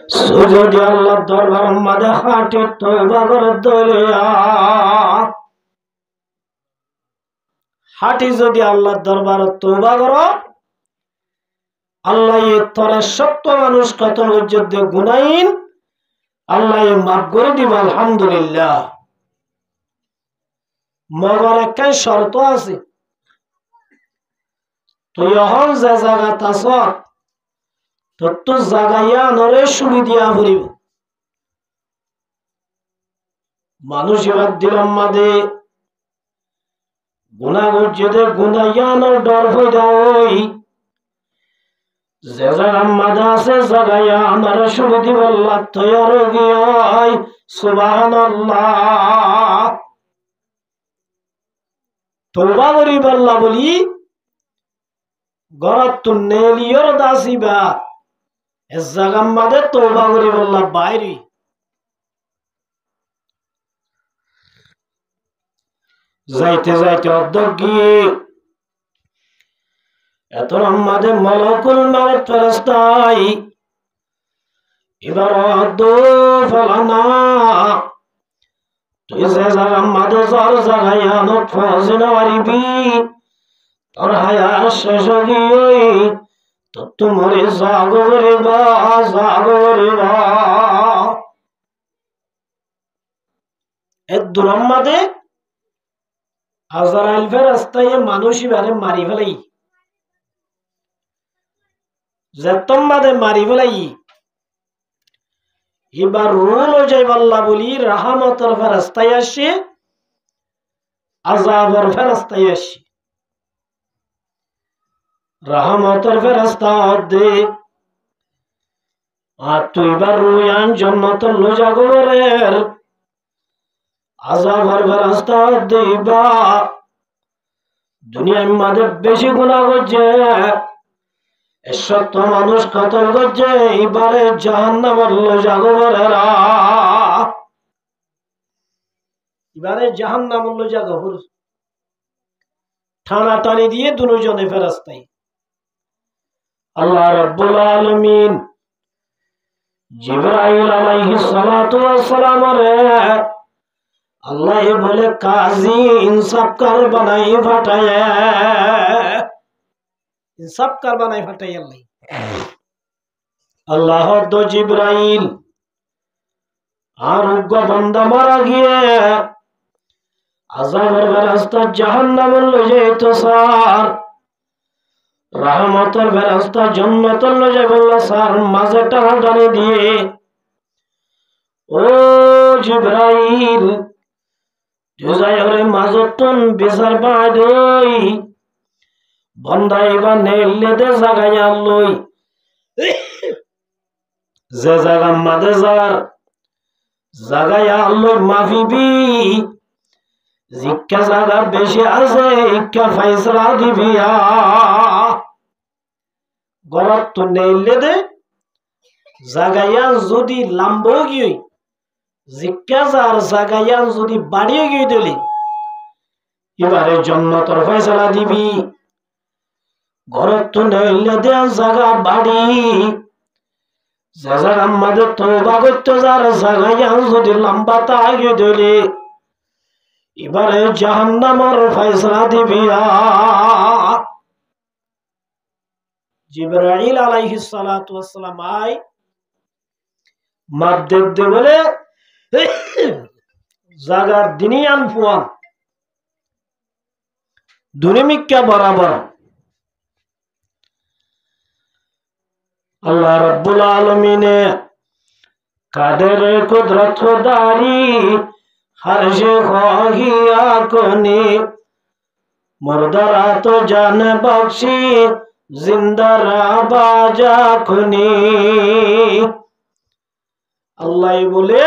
যদি আল্লাহর দরবার মাঝে হাঁটি তওবা করে দলিয়া হাঁটি যদি আল্লাহর দরবার তওবা করো আল্লাহ তোরা সত্য মানুষ কত যুদ্ধ গুনাহীন আল্লাহ মাফ করে দিব আলহামদুলিল্লাহ। মগর একটা শর্ত আছে, তুই এখন যে জায়গাত আছ তোর তো জাগাইয়া নরে শুনি দিয়া ফুরিব। মানুষ এবার দিলাম মাদে গুণা গজ্জেদে গুনাইয়া নর ডর হয়ে যাই যে জায়গার মাদে আছে জাগাইয়া নরে শুনি দিব আল্লাহ তৈয়ার গিয়াই সুবহানাল্লাহ। তওবা করিব আল্লাহ বলি গরত তুন্নেলিয়র দাসিবা এ জায়গার মাদে তওবা করিব আল্লাহ বাইরে যাইতে যাইতে অর্ধক গিয়ে এত মাঝে মলকুল মাউত ফেরেশতাই এবার অর্ধ ফলানা তুই যে জায়গার মাঝে যার জায়গায় আনো ফজ নারিবি তোর হায়া শেষ গিয়ে তো তোমার জাগরে বা এ দুরম মাঝে আজরাইল ফেরেশতায় মানুষই বারে মারি ফেলাই যেতম বাদে মারি ফেলাই এবার রুল যাইব আল্লাহ বলি রাহমতের ফেরেশতায় আসে আযাবের ফেরেশতায় আসে। রাহমতের ফেরেশতা দে আর তুই বার রুয়ান জান্নাতের লজাগরের আযাবের ফেরেশতা দিবা দুনিয়ার মাঝে বেশি গুনাহ করছে সত্য মানুষ কতল করছে এবারে জাহান্নামের লজাগরেরা এবারে জাহান্নামের লজাগর টানা টানি দিয়ে দুজনে ফেরেশতাই আল্লাহ রাব্বুল আলামিন জিবরাইল আলাইহিস সালাতু ওয়াস সালাম রে আল্লাহ বলে কাজী ইনসাফ কর বানাই ফাটায় ইনসাফ কর বানাই ফাটায় আল্লাহ দো জিবরাইল আর উগ্র বান্দা মারা গিয়ে আযাবের ফেরেশতা জাহান্নামে লয়ে যেত স্যার রহমতের ফেরেশতা জান্নাতে লয়ে যাবে আল্লাহ স্যার মাঝে টানাটানি দিয়ে ও জিবরাইল জুজাইরে মাজতন বিচার বাদই বন্দাই বা নেলে দে জাগায়া লই যে জায়গা মাঝে যার জাগায়া লই মাফিবি জিক্কা জায়গা বেশি আছে ইক্কা ফয়সালা দিবিয়া গরত তো নেলে দে জাগায়া যদি লাম্বো গই জিক্কা যার জাগায়া যদি বাড়িয়ে গই দিলি এবারে জান্নাতের ফয়সালা দিবি গরত তো নেলে দে জায়গা বাড়ি যে জায়গা মাঝে তওবা করতে যার জাগায়া যদি লম্বা তাগিয়ে দিলি এবারে জাহান্নামের ফয়সালা দিবিয়া। জিবরাইল আলাইহিস সালাতু ওয়াস সালাম আই মাপ দেখতে বলে জাগার দিনিয়ান ফুয়ান দুনিমিক্কা বরাবর আল্লাহ রাব্বুল আলামিনে কাদের কুদরত দারি हर्ष ख्वाहिया कोनी मुर्दरा तो जान बख्शी जिंदरा बाजा खुनी अल्लाह बोले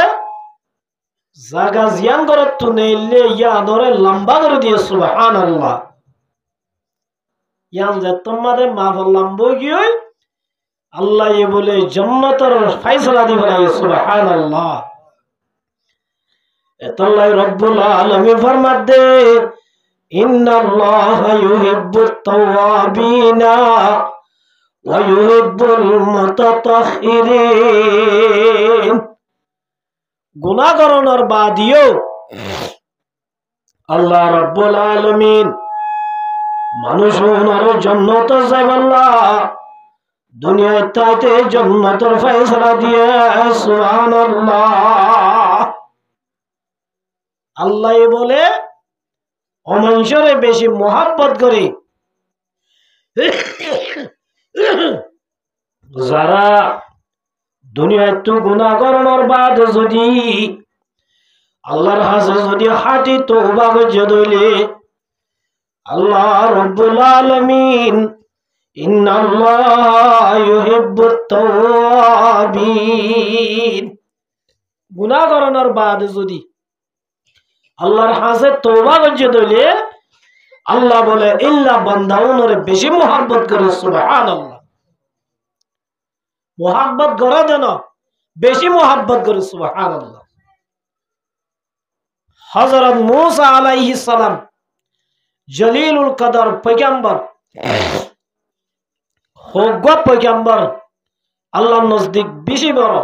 जागा जियान करत तूने ले या नोरे लंबा कर दिए सुभान अल्लाह यान जे तुम्हारे माफ लंबो गयो अल्लाह ये बोले जन्नतर फैसला दी बनाई सुभान अल्लाह अल्लाह रब्बुल आलमीन फरमाते इन्नल्लाह युहिब्बुत तव्वाबीना व युहिब्बुल मुततहिरीन গুনাহ করানোর বাদিও আল্লাহ রাব্বুল আলামিন মানুষের জান্নাতে যাইবাল্লাহ দুনিয়ায় তাইতে জান্নাতের ফয়সালা দিয়ে সুবহানাল্লাহ। আল্লাহ বলে অমানুষরে বেশি মহব্বত করে যারা দুনিয়ায় তো গুনাহ করানোর বাদ যদি আল্লাহর কাছে যদি হাঁটি তওবা করে দইলে আল্লাহ রাব্বুল আলামিন ইন্নাল্লাহা ইউহিব্বুত তাওয়াবিন। গুনাহ করানোর বাদ যদি আল্লাহর কাছে তওবা করে দইলে আল্লাহ বলে ইল্লা বান্দাওনরে বেশি মহব্বত করে সুবহানাল্লাহ। মহব্বত করে যেন বেশি মহব্বত করে সুবহানাল্লাহ। হযরত মূসা আলাইহিস সালাম জলিলুল কদর পয়গম্বর হোগ পয়গম্বর আল্লাহর নজদিক বেশি বড়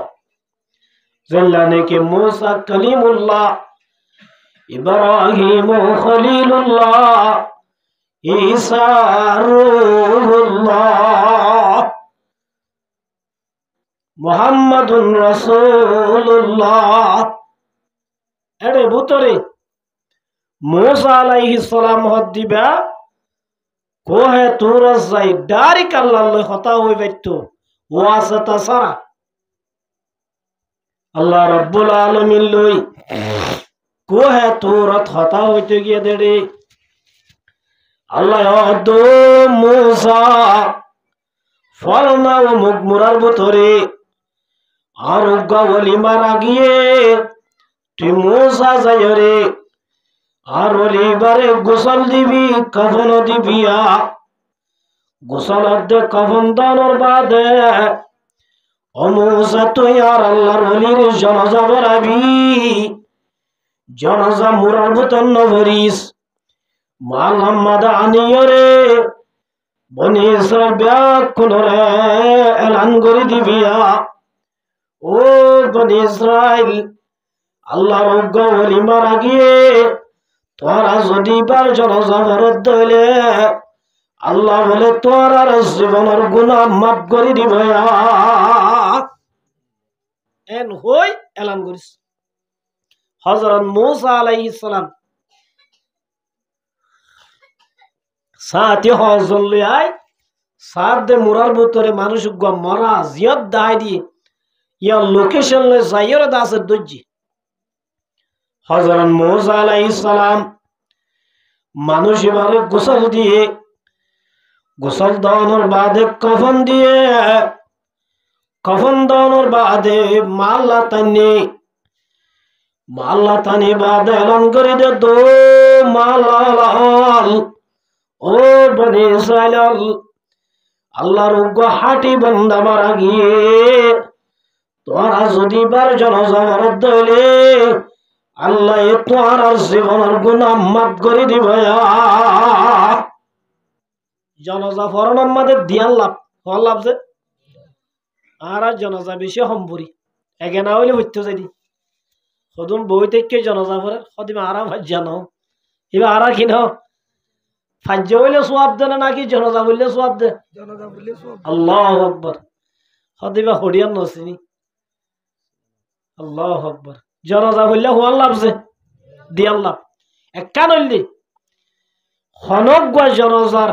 জানলানে কে মূসা কলিমুল্লাহ ইব্রাহিম খলিলুল্লাহ ঈসা রূহুল্লাহ মুহাম্মাদুর রাসূলুল্লাহ। এর ভিতরে মূসা আলাইহিস সালাম হদ দিবা কোহে তুর যাই ডাইরেক্ট আল্লাহর কথা হইবাইতো ওয়াসাতা সারা আল্লাহ রাব্বুল আলামিন লই কোহে তুর কথা হইতে গিয়ে দেড়ে আল্লাহ দো মূসা ফলনা ও মুগমুরার ভিতরে আর ওলি মারা গিয়ে তুই মূসা যাই রে আর ওলিবারে গোসল দিবি কফন দিবিয়া গোসল দে কফন দানোর বাদে ও মূসা তুই আর আল্লাহর ওলির জানাজা পড়াবি জানাজা মুরার ভিতর নভরিস মাল হাম্মাদা আনিও রে বনি ইসরাইল ব্যাকুলরে এলান করে দিবিয়া ও বনি ইসরাইল আল্লাহর ওলি মারা গিয়ে তোরা যদি বার জানাজা পড়ত দইলে আল্লাহ বলে তোর আর জীবনের গুনাহ মাফ করে দিব এন হই এলান করিস। হযরত মূসা আলাইহিস সালাম সাথে হজল লই সাত দে মুরার ভিতরে মানুষ মরা জিয়ত দাই দিয়ে ইয়া লোকেশন লই যাইর দাসের দজ্জি হযরত মূসা আলাইহিস সালাম মানুষ এবারে গোসল দিয়ে গোসল দানোর বাদে কফন দিয়ে কফন দানোর বাদে মাল্লা তানি বাদে এলান করে দে দো মালাল ও বনি ইসরাইল আল্লাহর হাঁটি বান্দা মারা গিয়ে তোরা যদি বার জানাজা পড়ত দইলে আল্লাহ তোর জীবনের গুনাহ মাফ করে দিব। জানাজা পড়ানোর মধ্যে ধ্যান লাভ হল লাভ যে আর জানাজা বেশি সম্পরি এগে না হইলে হইতে যাই সদুন বই থেকে জানাজা পড়ে সদিমা আরা ভাজ জানো এবার আরা কি নাও ফাজ্য হইলে সোয়াব দে না নাকি জানাজা বললে সোয়াব দে আল্লাহু আকবার সদিমা হরিয়ান নসিনি আল্লাহু আকবার জানাজা বললে হওয়ার লাভ যে দিয়ার লাভ একা নইলে হনক গা জানাজার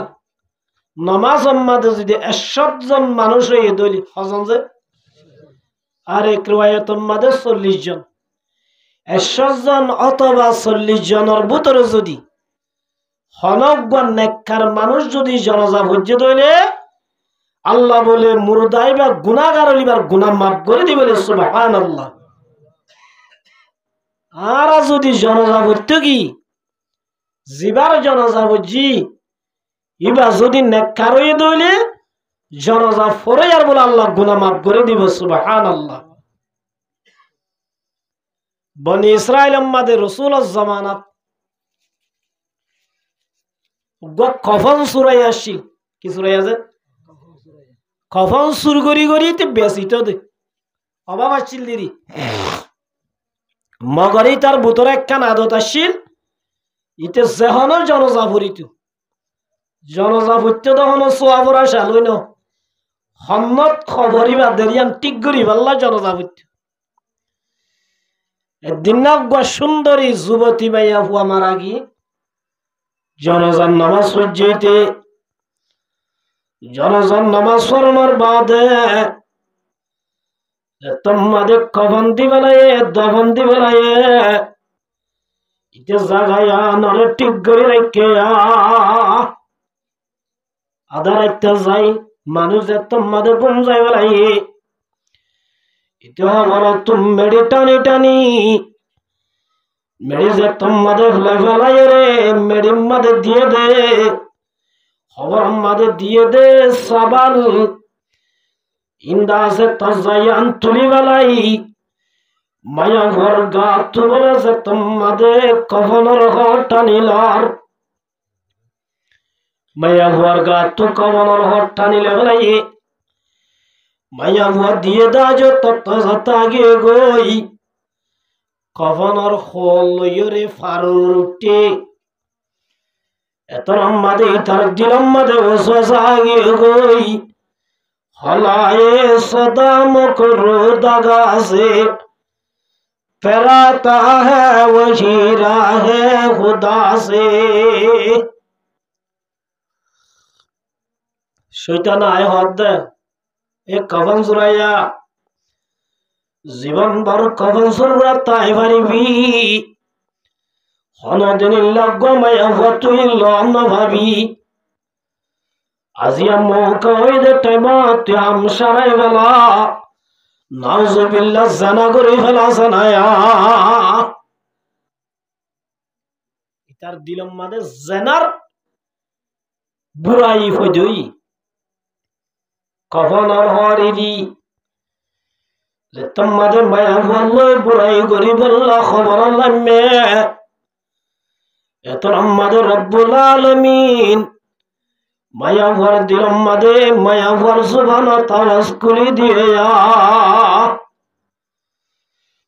নামাজ আম্মাদে যদি 100 জন মানুষ হয়ে দইলি হজন যে আর এক রিওয়ায়াত আম্মাদে 40 জন 100 জন অথবা 40 জনের ভিতরে যদি হনক গা নেককার মানুষ যদি জানাজা ভজ্জে দইলে আল্লাহ বলে মুরদাই বা গুনাহগার হইবার গুনাহ মাফ করে দিবেন সুবহানাল্লাহ। আর যদি জানাজা পড়তে কি জিবার জানাজা বুঝি ইবা যদি নেককার হয়ে দইলে জানাজা পড়ে আর বলে আল্লাহ গুনাহ মাফ করে দিব সুবহানাল্লাহ। বনি ইসরাইল আমাদের রাসূলের জামানাত কফন সুরাই আসি কি সুরাই আছে কফন সুর করি করি তে বেশি তো দে অভাব আসছিল দিদি মগরি তার ভিতরে একখান আদত আসছিল ইতে যেহনো জনজা ফুরিত জনজা ফুরতে তখন সোয়াবর আসা লইন হন্নত খবরই বা দেরিয়ান টিক করি পাল্লা জনজা ফুরত দিনাগ্য সুন্দরী যুবতী মাইয়া ফুয়া মারা গিয়ে জনজান নামাজ সজ্জিতে জনজান নামাজ পড়ানোর বাদে তোমাদের কফন দি বেলায় দফন দি বেলায় ইতে জাগায়া নরে ঠিক করে রেখে আধা রাখতে যাই মানুষ তোমাদের ঘুম যাই বেলায় ইতে বলো তুমি মেডি টানি টানি মেডি যে তোমাদের ফেলে ফেলাই রে মেডি মাদের দিয়ে দে খবর আমাদের দিয়ে দে সাবাল ইন্দা আছে তজায়ান তুলি বেলাই মায়া ঘর গা তু বলেছে তোমাদের কফনের ঘর টানিলার মায়া ঘর গা তু কফনের ঘর টানিলে বেলাই মায়া ঘর দিয়ে দা যে তত্তা গিয়ে গই কফনের খোল লইরে ফারুটে এত আমাদের তার দিলাম মাদে ওসা গিয়ে গই हलाए सदा मुकरो दगा से फैलाता है वही राह खुदा से शैतान आए हद एक कफन सुराया जीवन भर कफन सुरा ताई भारी हनो दिन लगो मैं अवतु लौन भाभी আজিয়া মৌকা হইলে টাইমত আম সারাই বেলা নাউজুবিল্লাহ জানা করে ফেলা জানায়া ইতার দিলম মাদে জানার বুড়াই হইদই কফনার হরিদি যে তোমাদের মায়া বললো বুড়াই করি বললা খবর লামে এত আমাদের রব্বুল আলামিন মায়া ভর দিলম মাদে মায়া ভর সুবহানা তাআলা স্কুলি দিয়ে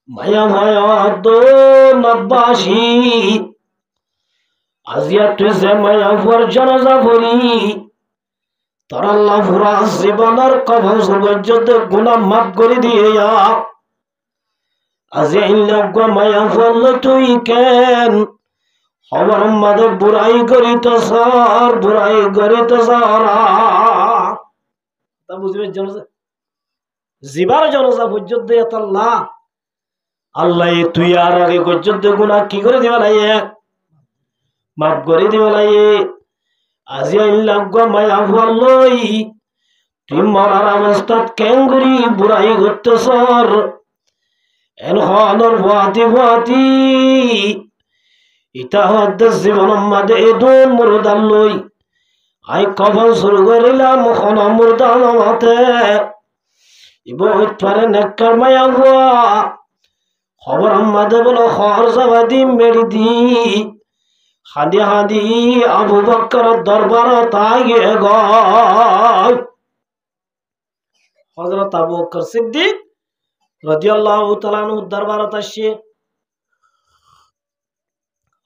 মায়া ভয়া দো নব্বাসী আজিয়া তুই যে মায়া ভর জানাজা ভরি তোর আল্লাহ পুরা জীবনের কবর সুগজ্জত গুনাহ মাফ করে দিয়ে আজিয়া ইল্লাহ মায়া ভর তুই কেন খবর মাদে বুড়াই করিত সর বুড়াই করিত সরা তা বুঝবে জনজা জিবার জনজা পর্যন্ত আল্লাহ আল্লাহ তুই আর আগে পর্যন্ত গুনাহ কি করে দিবা লাগে মাফ করে দিবা লাগে আজি আল্লাহ গো মায়া হলই তুই মরার অবস্থাত কেঙ্গুরি বুড়াই করতে সর এন হনর ভাতি ইটা হদ্দে জীবন মাদে এদুন মুরদান লই আই কফন শুরু করিলাম খন মুরদান মাতে ইব হইতারে নেককার মায়া হুয়া খবর মাদে বলো খরজাবাদি মেরি দি হাদি হাদি আবু বকর দরবার তাইয়ে গয় হযরত আবু বকর সিদ্দিক রাদিয়াল্লাহু তাআলা আনহু দরবারত আসে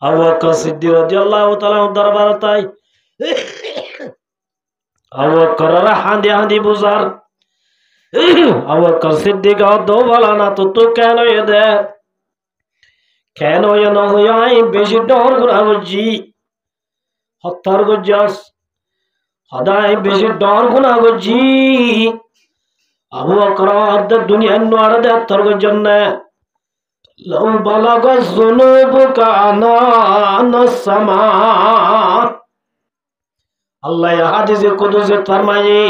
আবু বকর সিদ্দিক রাদিয়াল্লাহু তাআলা দরবারত আই আবু বকর হাদি হাদি বুজার আবু বকর সিদ্দিক দো বলা না তো কেন এদে কেন এ না হই বেশি ডর গুরা গজি হত্যার গজাস হদাই বেশি ডর গুনা গজি আবু বকর দুনিয়া নোয়ার দে হত্যার গজন না لو بلغ الذنوب كأنان السماء আল্লাহ হাদিসে কুদসে ফরমায়ে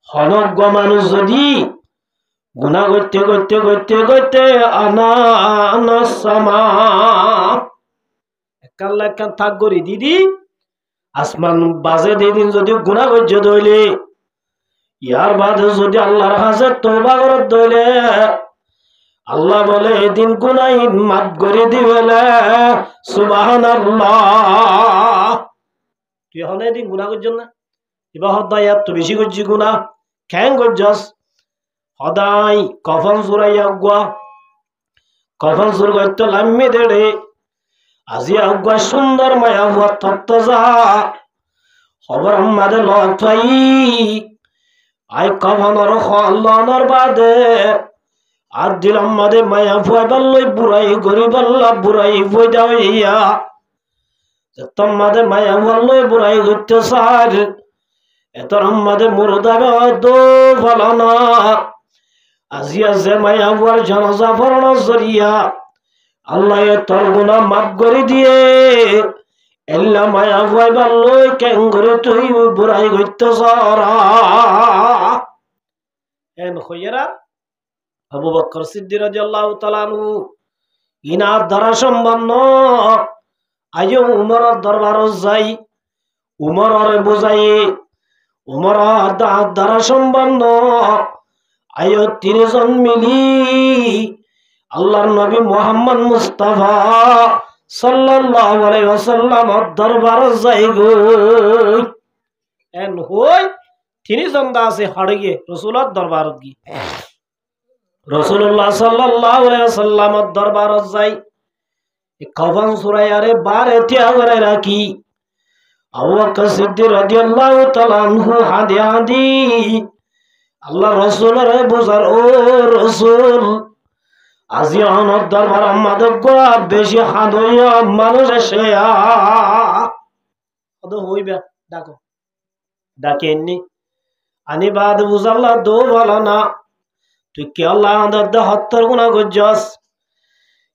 হনজ্ঞ মানুষ যদি গুনাহ করতে করতে করতে করতে আনানাস সামা একাল্লা কান থাক গরি দিদি আসমান বাজে দিদিন যদি গুনাহ করতে দইলে ইয়ার বাদে যদি আল্লাহর কাছে তওবা করতে দইলে আল্লাহ বলে এদিন গুনাহ মাফ করে দিবেলে সুবহানাল্লাহ তুই হনে এদিন গুনাহ করছ না এবার হদায় এত বেশি করছি গুনাহ কেন করছস হদাই কফন জুরাইয়া গুয়া কখন সুর করতো লাম্মি দেড়ে আজি আগুয়া সুন্দর মায়া হুয়া তত্ত্ব যা খবর আমাদের লঠাই আই কখনর খলনর বাদে আর দিল আমাদের মায়া ফুয়াই বললই বুড়াই গরিবাল্লা বুড়াই বইটা হইয়া তোমাদের মায়া বললই বুড়াই ঘুরতে সার এত আমাদের মুরদাবে দো ফলানা আজি আছে মায়া বুয়ার জানাজা ফরানো জরিয়া আল্লাহ তোর গুনাহ মাফ করে দিয়ে এল্লা মায়া ফুয়াই বললই কেন করে তুই বুড়াই ঘুরতে সারা এন হইরা আবু বকর সিদ্দিক রাদিয়াল্লাহু তাআলা আনহু ইনার দ্বারা সম্পন্ন আজও উমরের দরবারত যাই উমরের বুঝাই উমরের দ্বারা সম্পন্ন আয়ো ৩০ জন মিলি আল্লাহর নবী মুহাম্মদ মুস্তাফা সাল্লাল্লাহু আলাইহি ওয়াসাল্লামের দরবারত যাই গো এন হই ৩০ জন আছে হাড়িয়ে রাসূলের দরবারত গি রাসূলুল্লাহ সাল্লাল্লাহু আলাইহি ওয়াসাল্লামের দরবারত যাই কফন সুরায়ারে বারে তিয়া করে রাখি আবু বকর সিদ্দিক রাদিয়াল্লাহু তাআলা আনহু হাদি হাদি আল্লাহ রাসূলের বুঝার ও রাসূল আজি আমার দরবার আমাদের গোয়া বেশি হাদইয়া মানুষ এসে আদ হইবে ডাকো ডাকেননি আনি বাদ বুঝাল্লাহ দো ভালো না তুই কে আল্লাহ আমাদের হত্যার গুনাহ করছস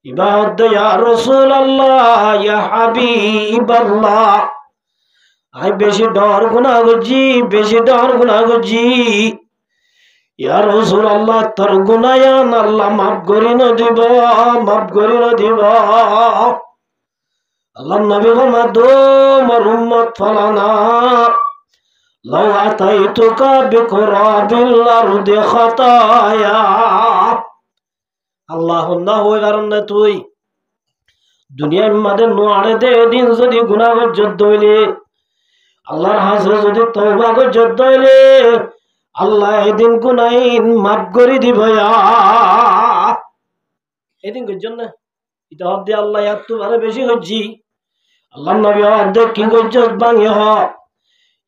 ইবাদ ইয়া রাসূলুল্লাহ ইয়া হাবিবাল্লাহ আই বেশি ডর গুনাহ করছি বেশি ডর গুনাহ করছি ইয়া রাসূলুল্লাহ তোর গুনাহ আল্লাহ মাফ করে না দিব মাফ করে না দিব আল্লাহর নবী ফরমায় দো মোর উম্মত ফলানা লাউ আতাইতুকা বিকুরাবিল আরদি খাতায়া আল্লাহ না হই কারণে তুই দুনিয়ার মধ্যে নোয়ারে দে দিন যদি গুনাহ করছস দইলে আল্লাহর হাজরে যদি তওবা করছস দইলে আল্লাহ এদিন গুনাহিন মাফ করে দিব এদিন করছস না এটা হদ্দে আল্লাহ এত আরে বেশি করছি আল্লাহর নবী হদ্দে কি করছস বাঙে হ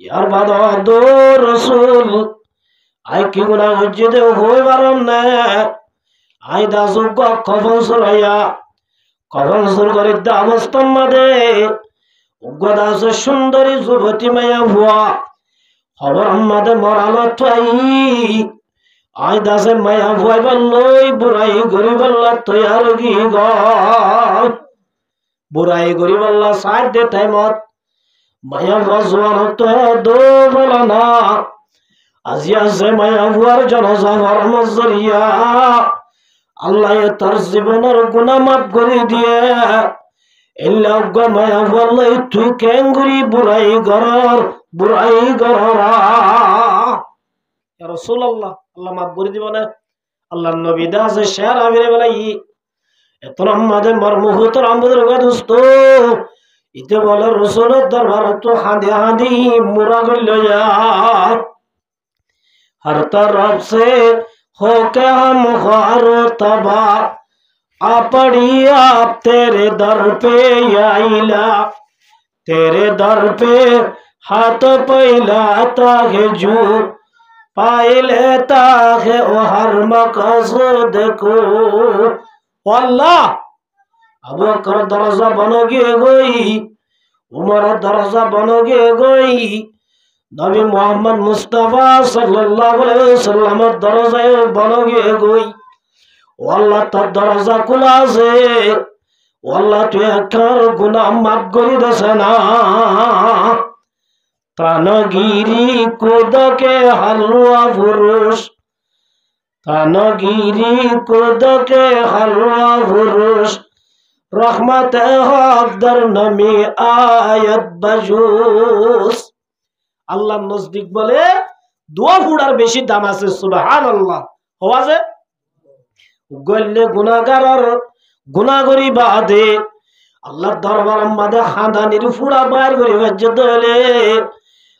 ইয়ার বাদ দো রাসূল আই কি গুনাহ করছি দে হই পারম না আই দাসু কফন সুরাইয়া কফন সুর করে অবস্থার মাঝে উগ্রদাস সুন্দরী যুবতী মায়া ভুয়া খবর আমাদের মরালো তাই আই দাসে মায়া ভুয়াই বললই বুড়াই গরিবাল্লা তৈয়ার কি গয় বুড়াই গরিবাল্লা সাইড দে টাইমত মায়া ভুয়া জোয়ান তো দো বলো না আজি আছে মায়া ভুয়ার জানাজা ফরমাস জরিয়া আল্লাহ তার জীবনের গুনাহ মাফ করে দিয়ে এল্লা মায়া বললে তুই কেন করি বুড়াই গররা ইয়া রাসূলুল্লাহ আল্লাহ মাফ করে দিব না আল্লাহর নবী দাস শের আমিরে বলাই এত আমাদের মর্মহুতর আমাদের দোস্ত ইতে বলে রাসূলের দরবার তো হাঁদি হাঁদি মুরা গল हर तरफ से होके हम खार तबा आ पड़ी आप तेरे दर पे आइला तेरे दर पे हाथ पैलाता है जू पाए लेता है वो हर मकसद को अल्लाह अबू बकर दरजा बनोगे गई उमर दरजा बनोगे गई नबी मोहम्मद मुस्तफा सल्लल्लाहु अलैहि वसल्लम दरजाए बनोगे गई अल्लाह तार दरजा खुला से अल्लाह तू एकर गुनाह माफ करी देना तानगिरी कूद के हलवा पुरुष तानगिरी कूद के हलवा पुरुष रहमत हक दर नमी आयत बजूस আল্লাহ নজদিক বলে দোয়া ফুড়ার বেশি দাম আছে সুবহানাল্লাহ হওয়া যে গল্লে গুনাহগারর গুনাহগরি বাদে আল্লাহর দরবার মাঝে খানদানির ফুড়া বাইর করে বাজ্যত হলে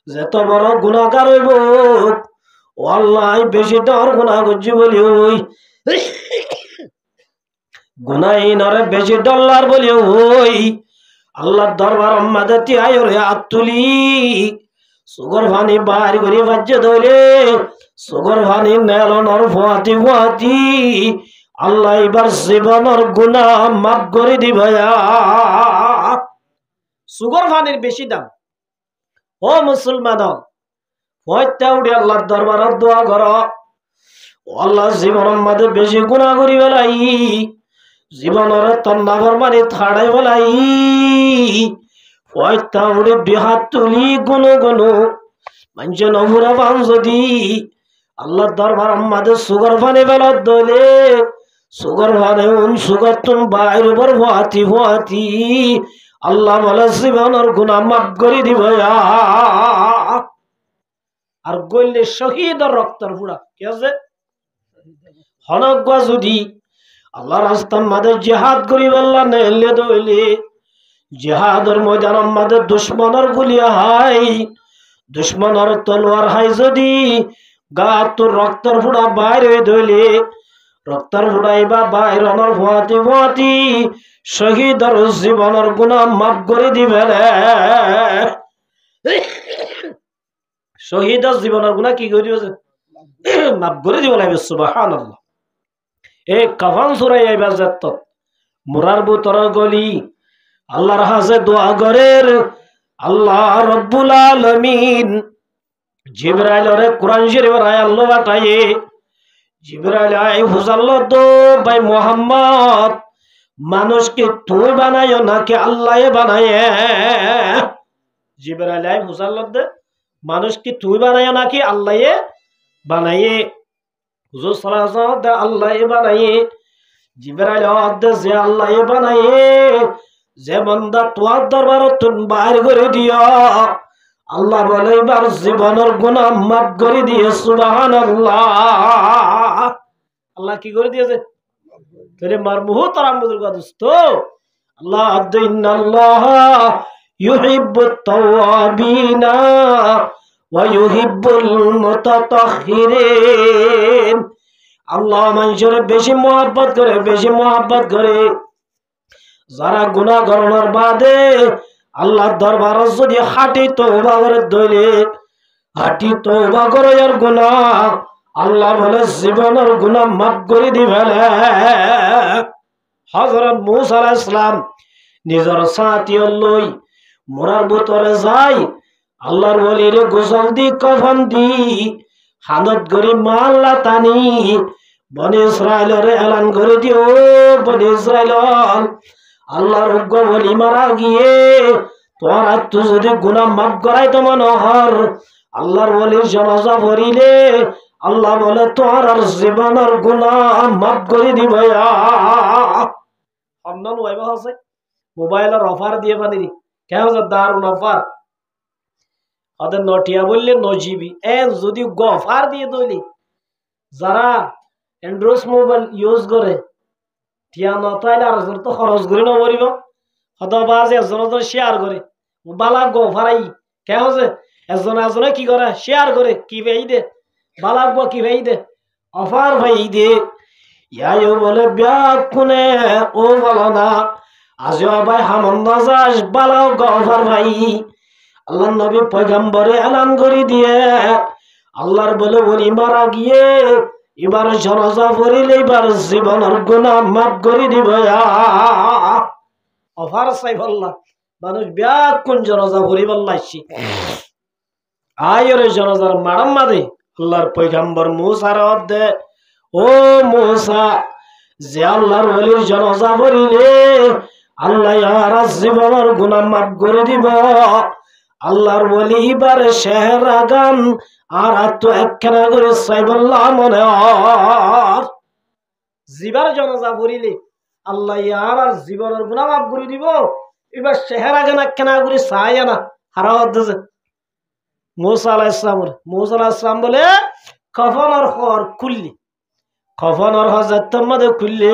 যত বড় গুনাহগার হইব ও আল্লাহ বেশি ডর গুনাহ করছি বলি ওই গুনাহীনরে বেশি ডলার বলি ওই আল্লাহর দরবার আমাদের তিয়ায় রে আতুলি সুগর ভানি বাড়ি করি বাজ্যে ধরে সুগর ভানি নেলনর ফুয়াতি ফুয়াতি আল্লাহ এবার জীবনের গুনাহ মাফ করে দিবায়া। সুগর ভানির বেশি দাম। ও মুসলমান হত্যা উঠে আল্লাহর দরবারত দোয়া কর, আল্লাহ জীবনের মাঝে বেশি গুনাহ করি বেলাই জীবনের তন্না ফরমানি থাড়াই বেলাই হত্যা উঠে বিহাত তুলি গুনো গুনো মানুষে নভুরা পান যদি আল্লাহর দরবার আমাদের সুগর ফানি বেলত দলে সুগর ফানে সুগর তুন বাইর উপর ফুয়াতি ফুয়াতি আল্লাহ বলে জীবনের গুনাহ মাফ করে দিব। আর গইলে শহীদের রক্তর ফুড়া কি আছে হনজ্ঞা যদি আল্লাহ রাস্তার মাঝে জিহাদ করি আল্লাহ নেলে দইলে জিহাদের ময়দান আমাদের দুশ্মনের গুলিয়া হাই দুশ্মনের তলোয়ার হাই যদি গা তোর রক্তর ফুড়া বাইরে দইলে রক্তর ফুড়াইবা বাইরনের ফুয়াতি ফুয়াতি শহীদের জীবনের গুনাহ মাফ করে দিবে শহীদের জীবনের গুনাহ কি করে দিবে মাফ করে দিব লাগবে সুবহানাল্লাহ। এ কাফন সুরাই আইবার যাত মুরার বুতর গলি আল্লাহর হাজে দোয়া করের আল্লাহ রব্বুল আলামিন জিবরাইলরে কুরআন শরীফের আয়াত আল্লাহ বাটায়ে জিবরাইল আই হুজাল্লাহ দো ভাই মোহাম্মদ মানুষকে তুই বানায় নাকি আল্লাহ বানায়? জিবরাইল আই হুজাল্লাহ দে মানুষকে তুই বানায় নাকি আল্লাহ বানায়? হুজুর সাল্লাল্লাহু আলাইহি ওয়াসাল্লাম দে আল্লাহ বানায়। জিবরাইল দে যে আল্লাহ বানায় যে বান্দা তোর দরবারত বাইর করে দিও আল্লাহ বলে এবার জীবনের গুনাহ মাফ করে দিয়ে সুবহানাল্লাহ। আল্লাহ কি করে দিয়েছে তোরে মার মুহূর্ত আরামুদুর দোস্ত আল্লাহ ইন্নাল্লাহ ইউহিব্বুত তাওয়াবিনা ওয়া ইউহিব্বুল মুতাতাহহিরিন। আল্লাহ মানুষের বেশি মহব্বত করে বেশি মহব্বত করে যারা গুনাহ করার বাদে আল্লাহর দরবারে যদি হাঁটি তওবা করে দইলে হাঁটি তওবা করে আর গুনাহ আল্লাহ বলে জীবনের গুনাহ মাফ করে দিবে। হযরত মূসা আলাইহিস সালাম নিজের সাথী লই মোরার ভিতরে যায় আল্লাহর ওলির গোসল দি কফন দি হানত করি মাল্লা টানি বনি ইসরাইলের এলান করে দিও বনি ইসরাইল আল্লাহর হুকুম বলি মারা গিয়ে তোর আত্ম যদি গুনাহ মাফ করাই তো মনোহর আল্লাহর ওলির জানাজা পড়িলে আল্লাহ বলে তোর আর জীবনের গুনাহ মাফ করে দিব। অন্যান্য ওয়াইবা আছে মোবাইলের অফার দিয়ে পানি কেন দারুন অফার ওদের নটিয়া বললে নজিবি যদি গফার দিয়ে দইলি যারা অ্যান্ড্রয়েড মোবাইল ইউজ করে টিয়া নতাইলে আর তো খরচ করে নবরিব হতবাজ এজন শেয়ার করে বালা গফারাই কেন যে এজন এজনে কি করে শেয়ার করে কি ভাই দে বালা গো কি ভাই দে অফার ভাই দে ইয়ায়ো বলে ব্যাগ কোনে ও বলো না আজও ভাই হামন্দাজাস বালাও গফার ভাই আল্লাহ নবী পয়গম্বরে এলান করে দিয়ে আল্লাহর বলে বলি মারা গিয়ে এবার জানাজা পড়িলে এবার জীবনের গুনাহ মাফ করে দিব। অফার চাই বললা মানুষ ব্যাগ কোন জানাজা পড়ি বললাইছি আয়রে জানাজার মারাম মাদে আল্লাহর পয়গম্বর মুসার দে ও মুসা যে আল্লাহর ওলির জানাজা পড়িলে আল্লাহ আর জীবনের গুনাহ মাফ করে দিব। আল্লাহর ওলি এবারে শেহরা গান আর তো একখানা করে সাইবল্লাহ মনে হয় জীবার জানাজা পড়িলে আল্লাহ আর জীবনের গুনাহ মাফ করে দিব। এবার শেহরা গান একখানা করে চাই না হারা হচ্ছে মূসা আলাইহিস সালাম বলে কফনের খর খুললি কফনের হজরত মধ্যে খুললে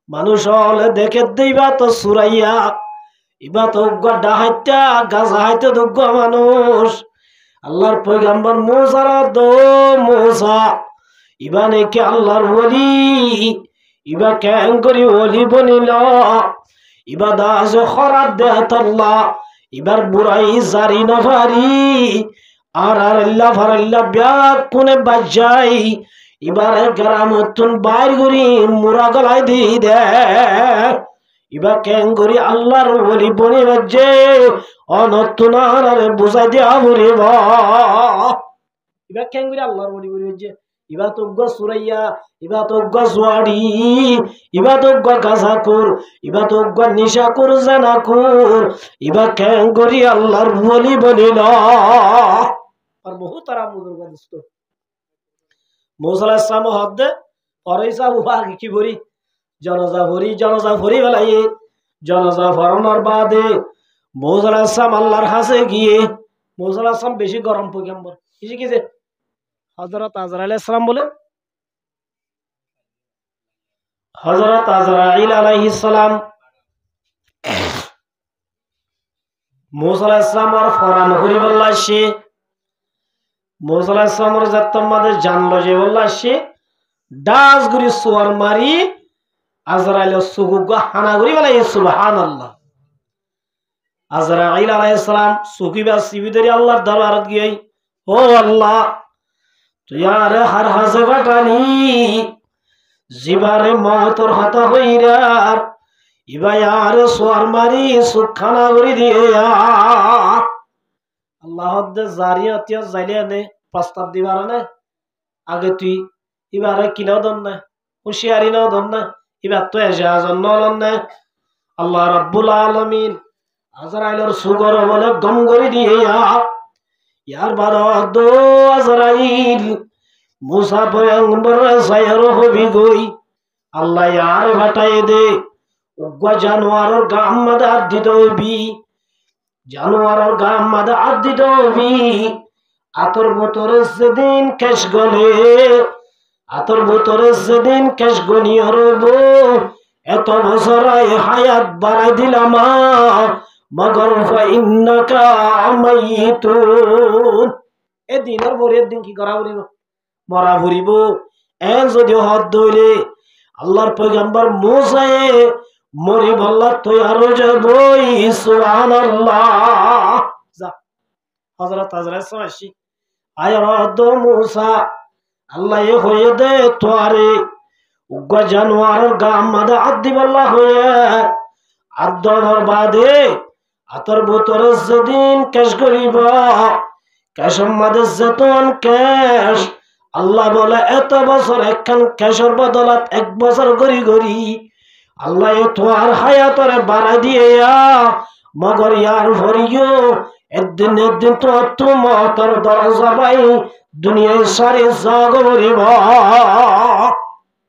মানুষ হলে দেখে দিবা তো সুরাইয়া ইবা তো গড্ডা হাইতা গাজা হাইতে দুগ্গ মানুষ আল্লাহর পয়গম্বর মুসার দো মুসা ইবা নাকি আল্লাহর ওলি ইবা কেন করি ওলি বনিল ইবা দাস খরাব দেহাত আল্লাহ ইবার বুড়াই জারি নফারি আর আল্লাহ ফারাল্লাহ ব্যাগ কোনে বাজাই এবারে গ্রামতুন বাইর করি মুরা গলায় দি দে ইবা কেন করি আল্লাহর ওলি বনি বাজে অনতুনার বুঝাই দিয়া বলিব ইবা কেন করি আল্লাহর ওলি বনি বাজে ইবা তো সুরাইয়া ইবা তো জোয়াড়ি ইবা তো গাজাকুর ইবা তো নিশাকুর জানাকুর ইবা কেন করি আল্লাহর ওলি বনিল আর বহু তারা মুজুর্গ দোস্ত মুসা আলাইহিস সালাম হদ্দে পরেইসা উফা কি ভরি জনজা ভরি বেলাই জনজা ফরানোর বাদে মুসা আলাইহিস সালাম আল্লাহর কাছে গিয়ে মুসা আলাইহিস সালাম বেশি গরম পয়গম্বর কিছে হযরত আজরাইল আলাইহিস সালাম বলে হযরত আজরাইল আলাইহিস সালাম মুসা আলাইহিস সালাম আর ফরান করি বললা সে মুসা আলাইহিস সালামের জাতমাদের জানলো যে বললা সে ডাস গুরি সোয়ার মারি আজরাইল সুগুগা হানা করি বলে সুবহানাল্লাহ আজরাইল আলাইহিস সালাম সুকিবা সিবিদরি আল্লাহর দরবারত গিয়ে ও আল্লাহ তুই আর হার হাসে বাটানি জিবারে মহতর হতা হইরার ইবাই আর সোয়ার মারি সুখানা করি দিয়ে আল্লাহ জারিয়াত যাইলে নে প্রস্তাব দিবার না আগে তুই এবারে কিনাও দন না হুঁশিয়ারি নাও দন না এবার তো এজাজন নলন না আল্লাহ রাব্বুল আলামিন আজরাইলের সুগর বলে গম করে দিয়ে ইয়ার বাদ আজরাইল মুসা পয়গম্বর সায়র হবি গই আল্লাহ ইয়ার ভাটাই দে উগ্র জানোয়ারের গাম মাদা আদিত হবি জানোয়ারের গাম মাদা আদিত হবি আতর বোতরে সেদিন কেশ গলে আতর বোতরে সেদিন কেশ গনিয়ে রব এত বছর হায়াত বাড়াই দিলাম মগর ফাইন্নাকা মাইতুন এ দিনের পরের দিন কি করা ভরিব মরা ভরিব এন যদি হদ দইলে আল্লাহর পয়গম্বর মুসায়ে মরি বল্লা তুই আরো যাবই সুবহানাল্লাহ যা হযরত আজরাইল সামাশি আয় রদ মুসা আল্লাহ এ হয়ে দে তোয়ারে উগ্র জানোয়ারের গাম মাদা আদি বল্লা হয়ে আদর বাদে আতর বোতরে যেদিন কেশ করিব কেশর মাদে যেতন কেশ আল্লাহ বলে এত বছর একখান কেশর বদলাত এক বছর গড়ি গড়ি আল্লাহ তোয়ার হায়াতরে বাড়াই দিয়ে মগর ইয়ার ভরিও একদিন তো তোমার দরজা বাই দুনিয়ায় সারে জাগ ভরিব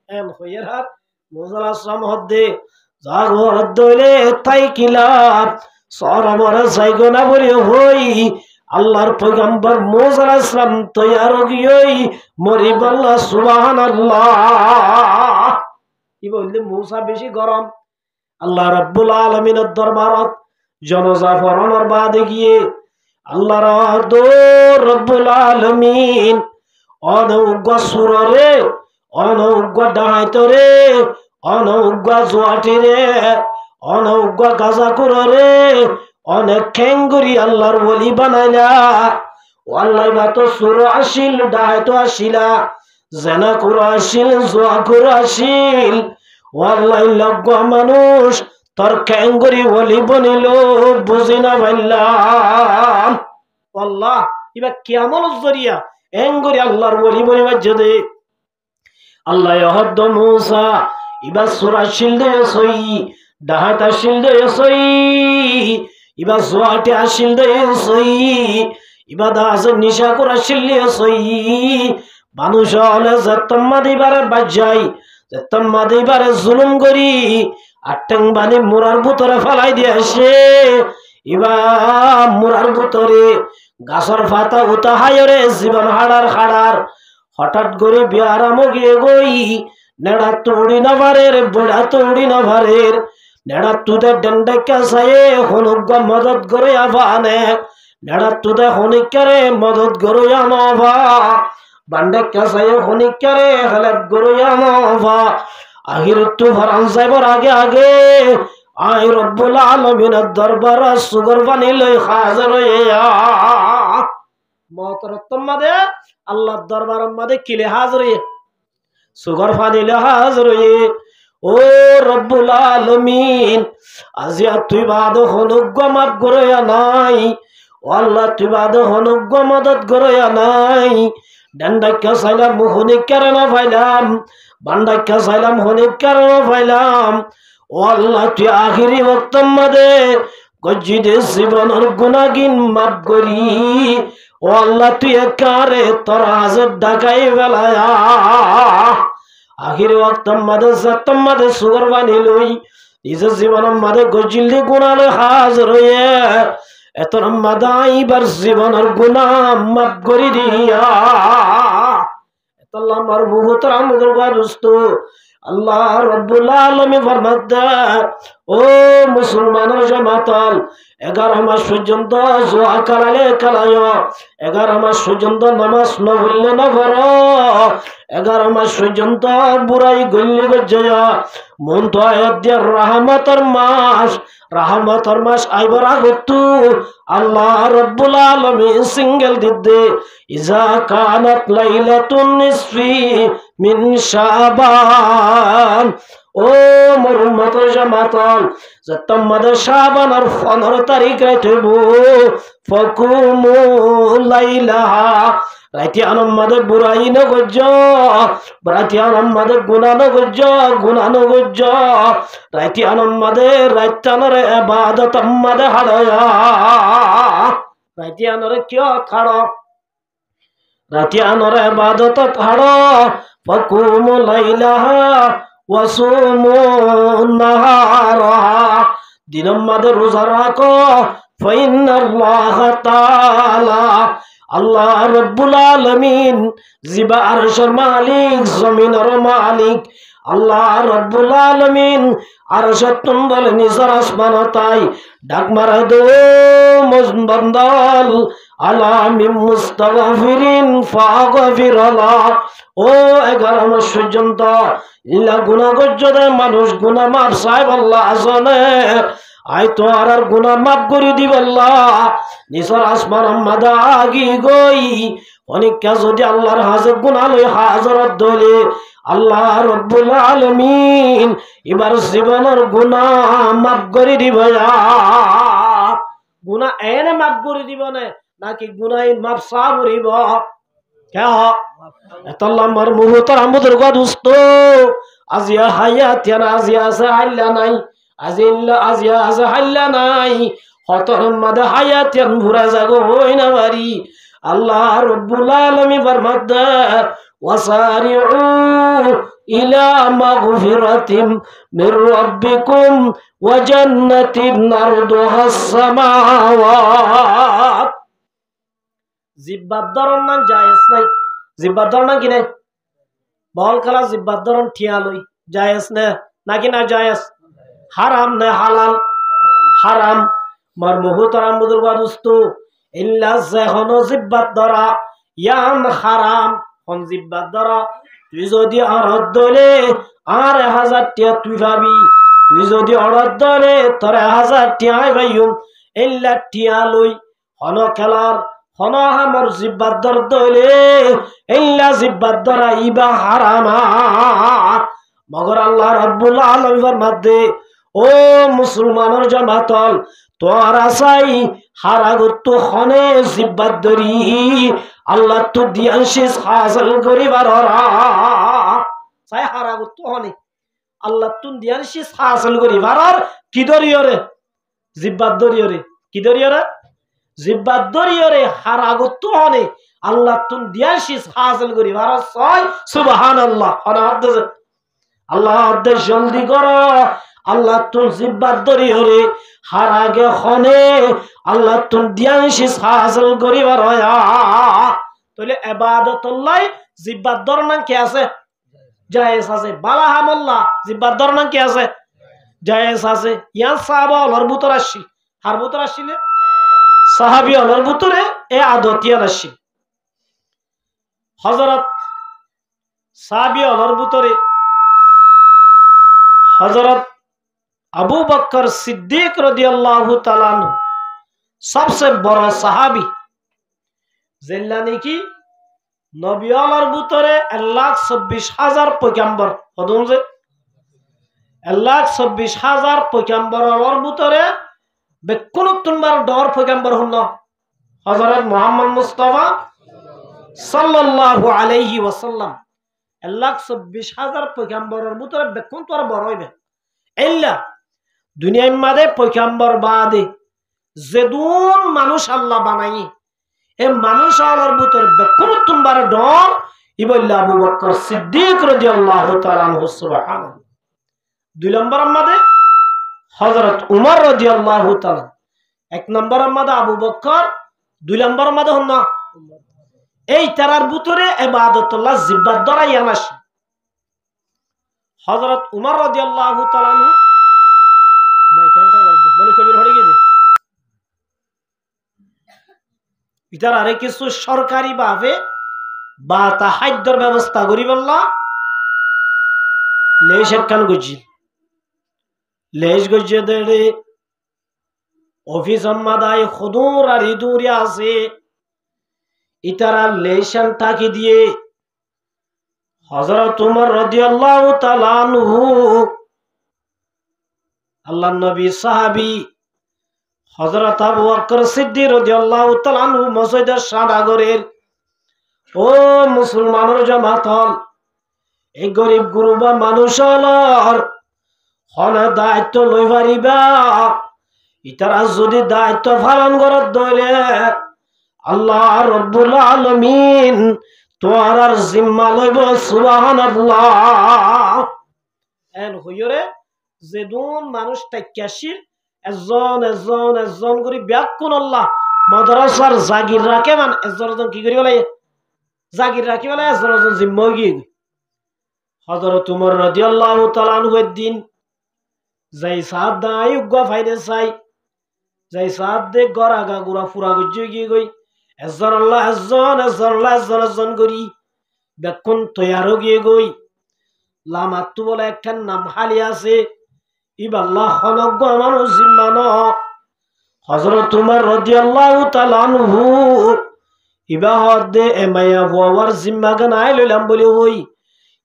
এম হইয়ের হাত মুসা আসলাম হদ্দে জাগ হদ্দলে তাই কিলাপ সরবরে যাইগো না বলে হই আল্লাহর পয়গম্বর মুসা আসলাম তৈয়ার গিয়েই মরি বল্লা সুবহানাল্লাহ কি বললে মুসা বেশি গরম আল্লাহ রাব্বুল আলামিনের দরবারত জনজা ফরানোর বাদে গিয়ে আল্লাহ রাব্বুল আলামিন অনৌগ্য সুররে অনৌগ্য ডাহাইতরে অনৌগ্য জোয়াটিরে অনৌগ্য গাজাকুরে অনেক খেঙ্গুরি আল্লাহর ওলি বানাইলা আল্লাহ বা তো সুর আসিল ডাহাইতো আসিলা জেনা কুর আসিল জোয়া কুর আসিল আল্লাহ লগ্গ মানুষ তোর খেঙ্গুরি ওলি বনিল বুঝি না ভাইলাম আল্লাহ এবার কেমন জরিয়া এঙ্গুরি আল্লাহর ওলি বনি বাজ্যদে আল্লাহ হদ্দ মুসা এবার সুরা শিল দে সই ডাহাত আসিল দে সই এবার জোয়াটে আসিল দে সই এবার দাস নিশা করে আসিল দে সই মানুষ হলে যেতম্মা দিবারে বাজাই যেতম্মা দিবারে জুলুম করি আট্টাং বানি মোরার ভিতরে ফেলাই দিয়ে আসে এবার মোরার ভিতরে গাছর ফাতা উতা হায়রে জীবন হাড়ার হাড়ার হঠাৎ করে বিয়ারাম গিয়ে গই নেড়া তুড়ি না ভারের বুড়া তুড়ি না ভারের নেড়া তুদে ডন্ডে কাসায়ে হনুক মদত করে আভানে নেড়া তুদে হনিকারে মদত করে আমভা বান্ডে কাসায়ে হনিকারে হেলেপ করে আমভা আহির তো ফরান সাহেবর আগে আগে আই রব্বুল আলামিনের দরবার সুগর পানি লই হাজির হইয়া মহতরতম মাদে আল্লাহর দরবার মাদে কিলে হাজির হইয়া সুগর পানি লই হাজির হইয়া ও রব্বুল আলামিন আজিয়া তুই বাদ হনুগ্য মাপ গরয়া নাই ও আল্লাহ তুই বাদ হনুগ্য মদত গরয়া নাই ডান্ডাক্কা সাইলাম হনিক কারণে পাইলাম বান্ডাক্কা সাইলাম হনিক কারণে পাইলাম ও আল্লাহ তুই আখিরি ওয়াক্তের মধ্যে গজ্জিদে জীবনের গুনাহগিন মাপ করি ও আল্লাহ তুই একারে তোর হাজত ডাকাই বেলায়া আখিরি ওয়াক্তের মধ্যে সত্যম মধ্যে সুগর বানি লই নিজের জীবনের মধ্যে গজ্জিলে গুনালে হাজির হয়ে এত মাদাইবার জীবনের গুনাহ মাফ করে দিয়া এত আমার মুহতারাম দরবারস্থ আল্লাহ রাব্বুল আলামিন ফরমাতে ও মুসলমানের জামাতাল 11 মাস পর্যন্ত জোয়া কালালে কালায় 11 মাস পর্যন্ত নামাজ না পড়লে না পড়ো 11 মাস পর্যন্ত বুড়াই গল্লি গজ্জয়া মন তো আয়াত দিয়া রাহমাতর মাস আইবার আগতু আল্লাহ রাব্বুল আলামিন সিঙ্গেল দিদে ইজা কানাত লাইলাতুন নিসফি মিন শাবান ও মোর উম্মত জামাতাল যতম মাদে শাবান আর 15 তারিখ রাইতেব ফাকুমু লাইলাহা রাইতে আনম মাদে বুরাই ন গজ্জ রাইতে আনম মাদে গুনাহ ন গজ্জ রাইতে আনম মাদে রাইতানরে ইবাদত মাদে হাড়য়া রাইতে আনরে কিয় খাড় রাইতে আনরে ইবাদত হাড় ফাকুমু লাইলাহা ওয়াসুমু নাহারাহা দিনম মাদে রোজা রাখো ফাইন্নাল্লাহ তাআলা আল্লাহ রাব্বুল আলামিন জিবা আরশের মালিক জমিনের মালিক আল্লাহ রাব্বুল আলামিন আরশের তুন্দল নিজার আসমান তাই ডাক মারা দো মুজবান্দাল আলামিন মুস্তাগফিরিন ফাগফিরালা ও 11 মাস পর্যন্ত ইল্লা গুনাহ গজ্জদে মানুষ গুনাহ মাফ সাহেব আল্লাহ জানে আই তো আর গুনাহ মাফ করে দিব আল্লাহ নিসার আসমান মাদা আগি গই অনেকটা যদি আল্লাহর হাজত গুনাহ লই হাজরত দলে আল্লাহ রাব্বুল আলামিন এবার জীবনের গুনাহ মাফ করে দিব গুনাহ এনে মাফ করে দিব নাকি গুনাহ মাফ সাবরিব কে এতল্লাহ মার মুহতারাম বুজুর্গ দোস্ত আজিয়া হায়াত আজিয়া আছে হাল্লা নাই আজিয়া আছে হাল্লা নাই হতর মাদে হায়াত ভুরা জাগো হই না বাড়ি আল্লাহ রাব্বুল আলামিন ফরমাতে ওয়াসারিউ ইলা মাগফিরাতিম মির রাব্বিকুম ওয়া জান্নাতিন আরদুহাস সামাওয়াত জিব্বার ধরন না জায়েজ নাই জিব্বার ধরন না কি নাই বল খেলা জিব্বার ধরন ঠিয়া লই জায়েজ না নাকি না জায়েজ হারাম না হালাল হারাম মার মুহতারাম বুজুর্গ দোস্ত ইল্লা জাহন জিব্বার ধরা ইয়ান হারাম কোন জিব্বার ধরা তুই যদি অরদ দলে আর 1000 টিয়া তুই ভাবি তুই যদি অরদ দলে তোর 1000 টিয়াই ভাইম ইল্লা টিয়া লই হন খেলার হন আমার জিব্বার ধর দলে ইল্লা জিব্বার ধরা ইবা হারামা মগর আল্লাহ রাব্বুল আলামিন ফরমাতে ও মুসলমানের জামাতল তোর আসাই হারাগত হনে জিব্বার ধরি আল্লাহ তো দিয়ানশিস হাসিল করিবার চাই হারাগত হনে আল্লাহ তুন দিয়ানশিস হাসিল করিবার কি দরিয়রে জিব্বার দরিয়রে কি দরিয়রে জিব্বার দরিয়রে হারাগত হনে আল্লাহ তুন দিয়ানশিস হাসিল করিবার ছয় সুবহানাল্লাহ আল্লাহ জলদি করো আল্লাহ তুন জিব্বার দরিয়রে হারাগে হনে আল্লাহ তুন দিয়ানশিস হাসিল করিবার তাহলে ইবাদতুল্লাহ জিব্বার দরনা কি আছে জায়েজ আছে বালাহামুল্লাহ জিব্বার দরনা কি আছে জায়েজ আছে ইয়া সাহাবা হলর ভিতর আসি হার ভিতর আসিলে সাহাবী হলর ভিতরে এ আদতিয়া আসি হযরত সাহাবী হলর ভিতরে হযরত আবু বকর সিদ্দিক রাদিয়াল্লাহু তাআলা আনহু সবচেয়ে বড় সাহাবী, যেল্লা নাকি নবী আল্লাহর ভিতরে 1,24,000 পয়গম্বর হদুন যে 1,24,000 পয়গম্বরের ভিতরে বেকুনতুনবার ডর পয়গম্বর হন হযরত মুহাম্মদ মুস্তাফা সাল্লাল্লাহু আলাইহি ওয়াসাল্লাম 1,24,000 পয়গম্বরের ভিতরে বেকুন তোর বড় হইবে এল্লা দুনিয়ার মাঝে পয়গম্বর বাদে যেদুন মানুষ আল্লাহ বানাই এ মানুষ আল্লাহর ভিতরে বেকুনতুনবার ডর ইবল্লা আবু বকর সিদ্দিক রাদিয়াল্লাহু তাআলা আনহু সুবহানাল্লাহ। দুই নম্বর আমাদে হযরত উমর রাদিয়াল্লাহু তাআলা, এক নম্বর আমাদে আবু বকর, দুই নম্বর আমাদে হন না এই তারার ভিতরে ইবাদতুল্লাহ জিব্বার ধরাই আনাস হযরত উমর রাদিয়াল্লাহু তাআলা আনহু বলে কবির হয়ে গেছে ইতার আরে কিছু সরকারি ভাবে বা তা খাদ্যর ব্যবস্থা করি বললা লেশ একখান গজি লেশ গজিয়ে দেড়ে অফিস আম্মাদায় খুদুর আর ইদুরি আছে ইতারা লেশান টাকি দিয়ে হযরত উমর রাদিয়াল্লাহু তাআলা আনহু আল্লাহর নবী সাহাবী হযরত আবু বকর সিদ্দিক রাদিয়াল্লাহু তাআলা আনহু মসজিদের সাদাগরের ও মুসলমানের জামাতল এই গরিব গুরুবা মানুষ হলর হনে দায়িত্ব লই পারিবা ইতারা যদি দায়িত্ব পালন করত দইলে আল্লাহ রব্বুল আলামিন তোয়ার জিম্মা লইব সুবহানাল্লাহ। এন হইরে যেদুন মানুষ টাইকাশির একজন একজন একজন করে ব্যাকুন আল্লাহ মাদ্রাসার জাগির রাখে মান একজন কি করি বলে জাগির রাখি বলে একজন জিম্মা গিয়ে হযরত উমর রাদিয়াল্লাহু তাআলা আনহু দিন যাই সাদ দাই উগা ফাইদে চাই যাই সাদ দে গরাগা গুরা ফুরা গজ্জে গিয়ে গই একজন আল্লাহ একজন একজন আল্লাহ একজন একজন করি ব্যাকুন তৈয়ারও গিয়ে গই লামাতু বলে একখান নাম হালি আছে ইবাল্লাহ হনজ্ঞ মানুষ জিম্মা ন হযরত উমর রাদিয়াল্লাহু তাআলা আনহু ইবাহত দে এমায়া ওয়ার জিম্মা গান আই লইলাম বলি হই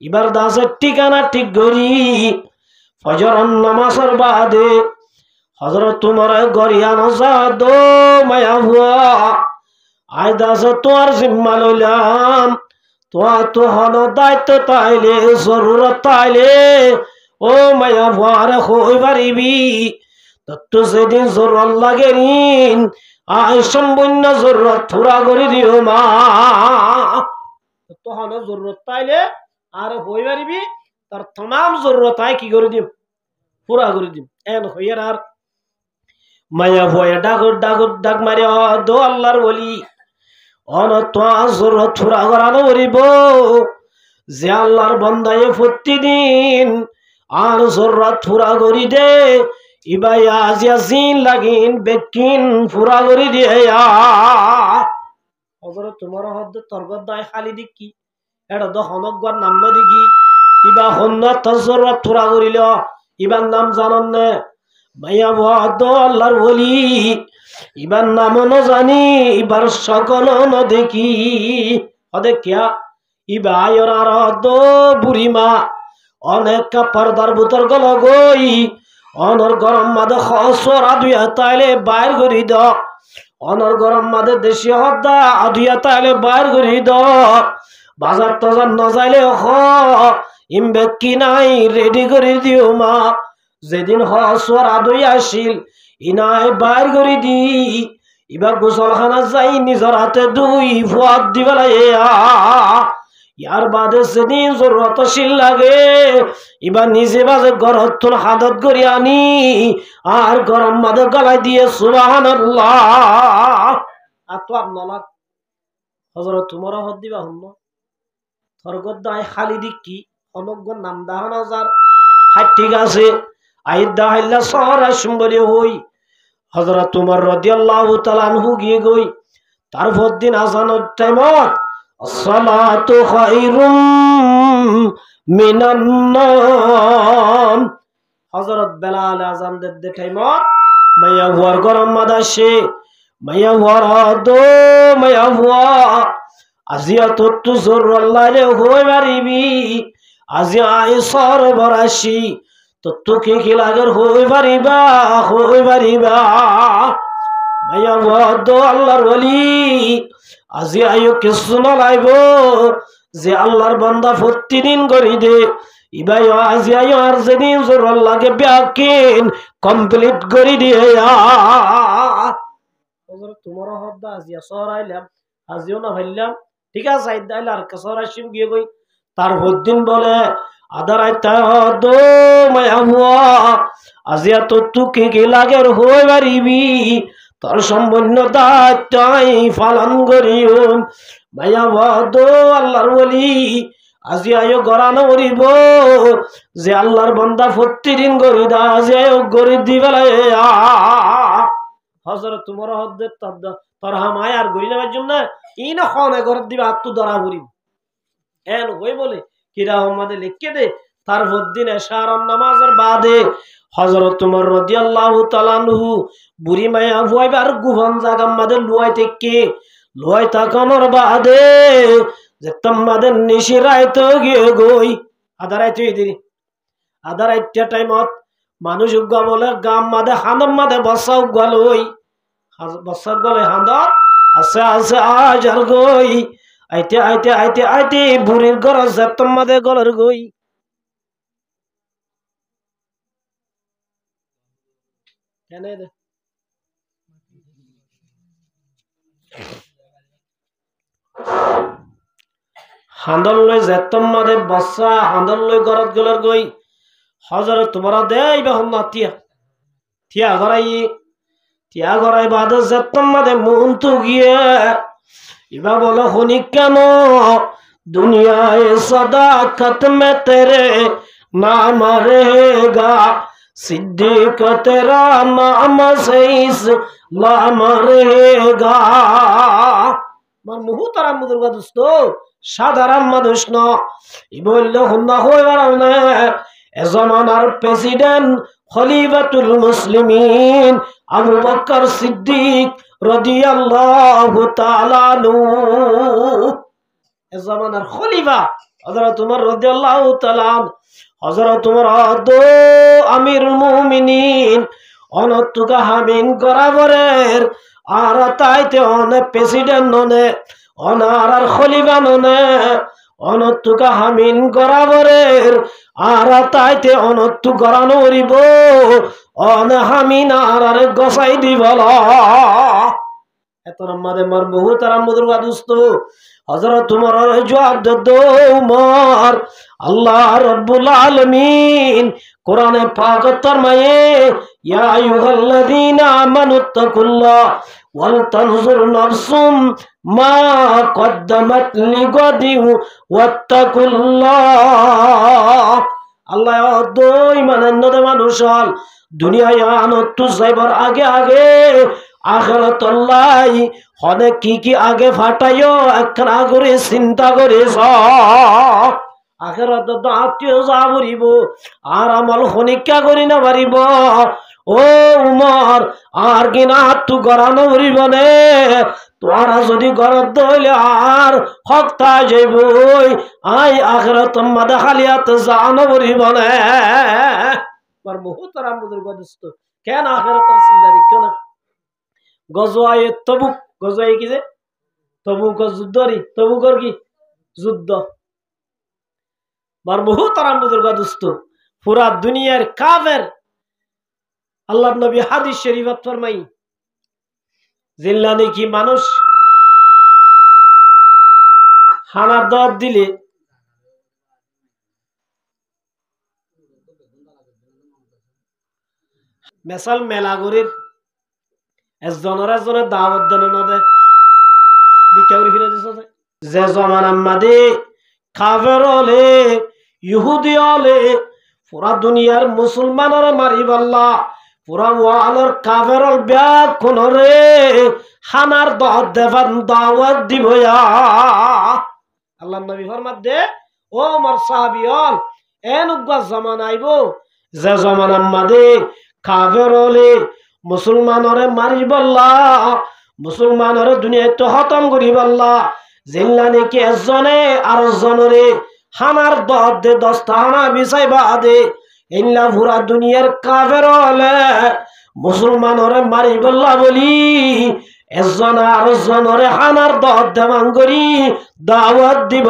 এবার দাসের ঠিকানা ঠিক করি ফজর নামাজের বাদে হযরত উমর গরিয়ান জাদ মায়া হুয়া আই দাস তোর জিম্মা লইলাম তোয়া তো হন দায়িত্ব তাইলে জরুরত তাইলে ও মায়া হুয়ার হই পারিবি তো যেদিন জরুরত লাগে ঋণ আই সম্পূর্ণ জরুরত পুরা করে দিও মা তো হন জরুরত তাইলে আর হই পারিবি তার तमाम জরুরত আই কি করে দিম পুরা করে দিম এন হইয়ার আর মায়া ভয়ে ডাক মারে দো আল্লাহর ওলি অন তো জরুরত পুরা করানো করিব যে আল্লাহর বান্দায়ে প্রতিদিন আর জরুরত পুরা করি দে ইবাই আজ ইয়াসিন লাগিন বেকিন পুরা করি দিয়া হযরত তোমার হদ্দ তরগত দায় খালি দেখি এটা দ হনগর নাম ন দেখি ইবা হন্না তজরত পুরা করিল ইবার নাম জানন না মাইয়া বদ আল্লাহর ওলি ইবার নাম ন জানি ইবার সকল ন দেখি অদে কিয়া ইবা আয়র আর দ বুড়িমা অনেক পর্দার ভিতর গল গই অনর গরম মাদে খসরা দুয়া তাইলে বাইর করি দ অনর গরম মাদে দেশি হদ্দা আদুয়া তাইলে বাইর করি দ বাজার টাজার ন যাইলে হ ইমবে কি নাই রেডি করে দিও মা যেদিন হসরা দুই আসিল ইনাই বাইর করে দি এবার গোসলখানা যাই নিজের হাতে দুই ফুয়াদ দিবেলা ইয়ার বাদে যেদিন জরুরত শিল লাগে এবার নিজে বাজে গরত তোর হাতত করি আনি আর গরম মাদে গলায় দিয়ে সুবহানাল্লাহ আর তো আপনার হযরত উমর হদ দিবা হন থরগত দায় খালি দিকি অনজ্ঞ নাম দাহান হাজার হাত ঠিক আছে আইদ দাহাইল্লা সরা সম্বলি হই হযরত উমর রাদিয়াল্লাহু তাআলা আনহু গিয়ে গই তারপর দিন আজানের টাইমত আসসালাতু খায়রুম মিনান নাম হযরত বেলাল আজান দে টাইমত মাইয়া হুয়ার গরম মাদাসে মাইয়া হুয়ার দো মাইয়া হুয়া আজিয়া তত্তু জোর আল্লাহলে হই পারিবি আজিয়া আই সর বরাসি তত্তু কি লাগের হই পারিবা মাইয়া হুয়া দো আল্লাহর ওলি আজি আয়ো কিছু নলাইব যে আল্লাহর বান্দা প্রতিদিন করি দে ইবাই আজি আয়ো আর যেদিন জোর আল্লাহকে ব্যাকিন কমপ্লিট করি দিয়ে তোমার হদ্দা আজিয়া সরাইলাম আজিও না ভাইলাম ঠিক আছে আইদাইল আর কাসর আসিম গিয়ে কই তার দিন বলে আদার আইতা দো মায়া হুয়া আজিয়া তো তুকে কি লাগের হই পারিবি তার সম্পূর্ণ দায়িত্বই পালন করিও মায়া দো আল্লাহর ওলি আজি আয়ো গড়ানো করিব যে আল্লাহর বান্দা প্রতিদিন গরি দা আজি আয়ো গরি দি বেলায় হযরত তোমার হদ্দের তোর হামায় আর গরি নেবার জন্য ই না খনে ঘর দিবে আত্মু ধরা করি এন হই বলে কিরা আমাদের লিখকে দে তার দিন এশার নামাজের বাদে হযরত উমর রাদিয়াল্লাহু তাআলা আনহু বুড়ি মায়া ভুয়াইবার গুহন জায়গা আমাদের লুয়াই থেকে লুয়াই তাকানোর বাদে যে তোমাদের নিশিরাইত গিয়ে গই আদারাইতে দিদি আদারাইতে টাইমত মানুষ উগা বলে গাম মাদে হান্দম মাদে বসা উগা লই বসা গলে হান্দ আছে আছে আজ আর গই আইতে আইতে আইতে আইতে বুড়ির ঘর যে তোমাদের গলের গই কেন দে হান্দল লই যেতম মাদে বসা হান্দল লই গরত গলর গই হযরত তোমার দেই বেহন তিয়া তিয়া গরাই বাদে যেতম মাদে মন তো গিয়ে ইবা বলো হনি কেন দুনিয়ায় সদাকত মে তেরে নাম रहेगा सिद्दीक तेरा नाम से इस्लाम रहेगा মার মুহতারাম মুদুরগা দোস্ত সাধারণ মানুষ ন ই বললে হুন্না হই বারানে এ জামানার প্রেসিডেন্ট খলিফাতুল মুসলিমিন আবু বকর সিদ্দিক রাদিয়াল্লাহু তাআলা আনহু এ জামানার খলিফা হযরত উমর রাদিয়াল্লাহু তাআলা হযরত উমর দো আমিরুল মুমিনিন অনতুকা হামিন গরাবরের আর তাইতে অনে প্রেসিডেন্ট ননে অনার আর খলিফা ননে অনতুকা হামিন গরাবরের আর তাইতে অনতু গরানো রিব অনে হামিন আর গসাই দিবল এত আমাদের মার বহুত আরামদুর বাদুস্ত হযরত উমর জবাব দে উমর আল্লাহ রাব্বুল আলামিন কোরআনে পাক ফরমায়ে ইয়া আইয়ুহাল্লাযীনা আমানুত্তাকুল্লাহ ওয়াল তানজুর নাফসুম মা কদ্দামাত লিগাদিন ওয়াত্তাকুল্লাহ আল্লাহ দই মানন্দ মানুষ দুনিয়ায় আনতু যাইবার আগে আগে আখিরাত আল্লাহ হনে কি আগে ফাটাইও একখানা করে চিন্তা করে আখিরাত তো আত্মীয় যা বলিব আর আমল হনিকা করি না পারিব ও উমর আর কি না তু গড়ানো উড়িব নে তোরা যদি গড়ত দইলে আর হকতা যাইব আই আখিরাত মাদা খালিয়াত জানো উড়িব নে আর বহুত আরামদের গদস্ত কেন আখিরাতের চিন্তা দেখো না গজওয়ায়ে তবুক গজওয়ায়ে কি যে তবুক যুদ্ধরি তবুকর কি যুদ্ধ বার বহুত আরামদের গদস্ত পুরা দুনিয়ার কাফের আল্লাহর নবী হাদিস শরীফত ফরমাই জিল্লানি কি মানুষ হানা দাওয়াত দিলে মেসাল মেলাগরির একজনের দাওয়াত দেন নদে বিকাউরি ফিরে দিছে যে জমান আমাদে কাফের হলে ইহুদি হলে পুরা দুনিয়ার মুসলমানের মারিবাল্লা পুরা ওয়ালর কাফের ব্যাগ কোনরে হানার দাওয়াত দিব আল্লাহর নবী ফরমাত দে ও আমার সাহাবীয়ন এন উগ্র জামান আইব যে জমানার মাঝে কাফের হলে মুসলমানরে মারি বললা, মুসলমানরে দুনিয়ায় তো খতম করি বললা, জিল্লা নাকি একজনে আর জনরে হানার দে 10টা হানা বিছাই বাদে ইল্লা পুরা দুনিয়ার কাফের হলে মুসলমানরে মারি বললা বলি একজন আর জনরে হানার দেওয়ান করি দাওয়াত দিব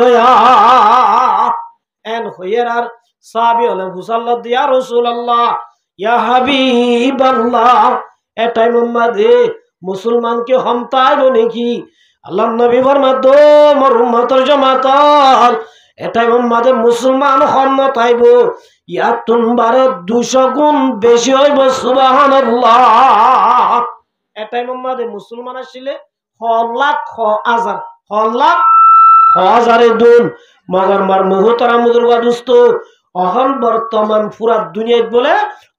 এন হইয়ের আর সাহাবী হলেন হুসাল্লাহ দিয়া রাসূলুল্লাহ ইয়া হাবিবাল্লাহ এটাই মোহাম্মদে মুসলমানকে হমতাইব নাকি? আল্লাহর নবী ফরমায় দো মোর উম্মতের জামাতাল এটাই মোহাম্মদে মুসলমান হমতাইব ইয়াতুন বারে 200 গুণ বেশি হইব সুবহানাল্লাহ। এটাই মোহাম্মদে মুসলমান আসলে লাখ হাজার লাখ হাজারে দুন মগর মার মুহতারাম মুদুরগা দোস্ত অহন বর্তমান পুরা দুনিয়াত বলে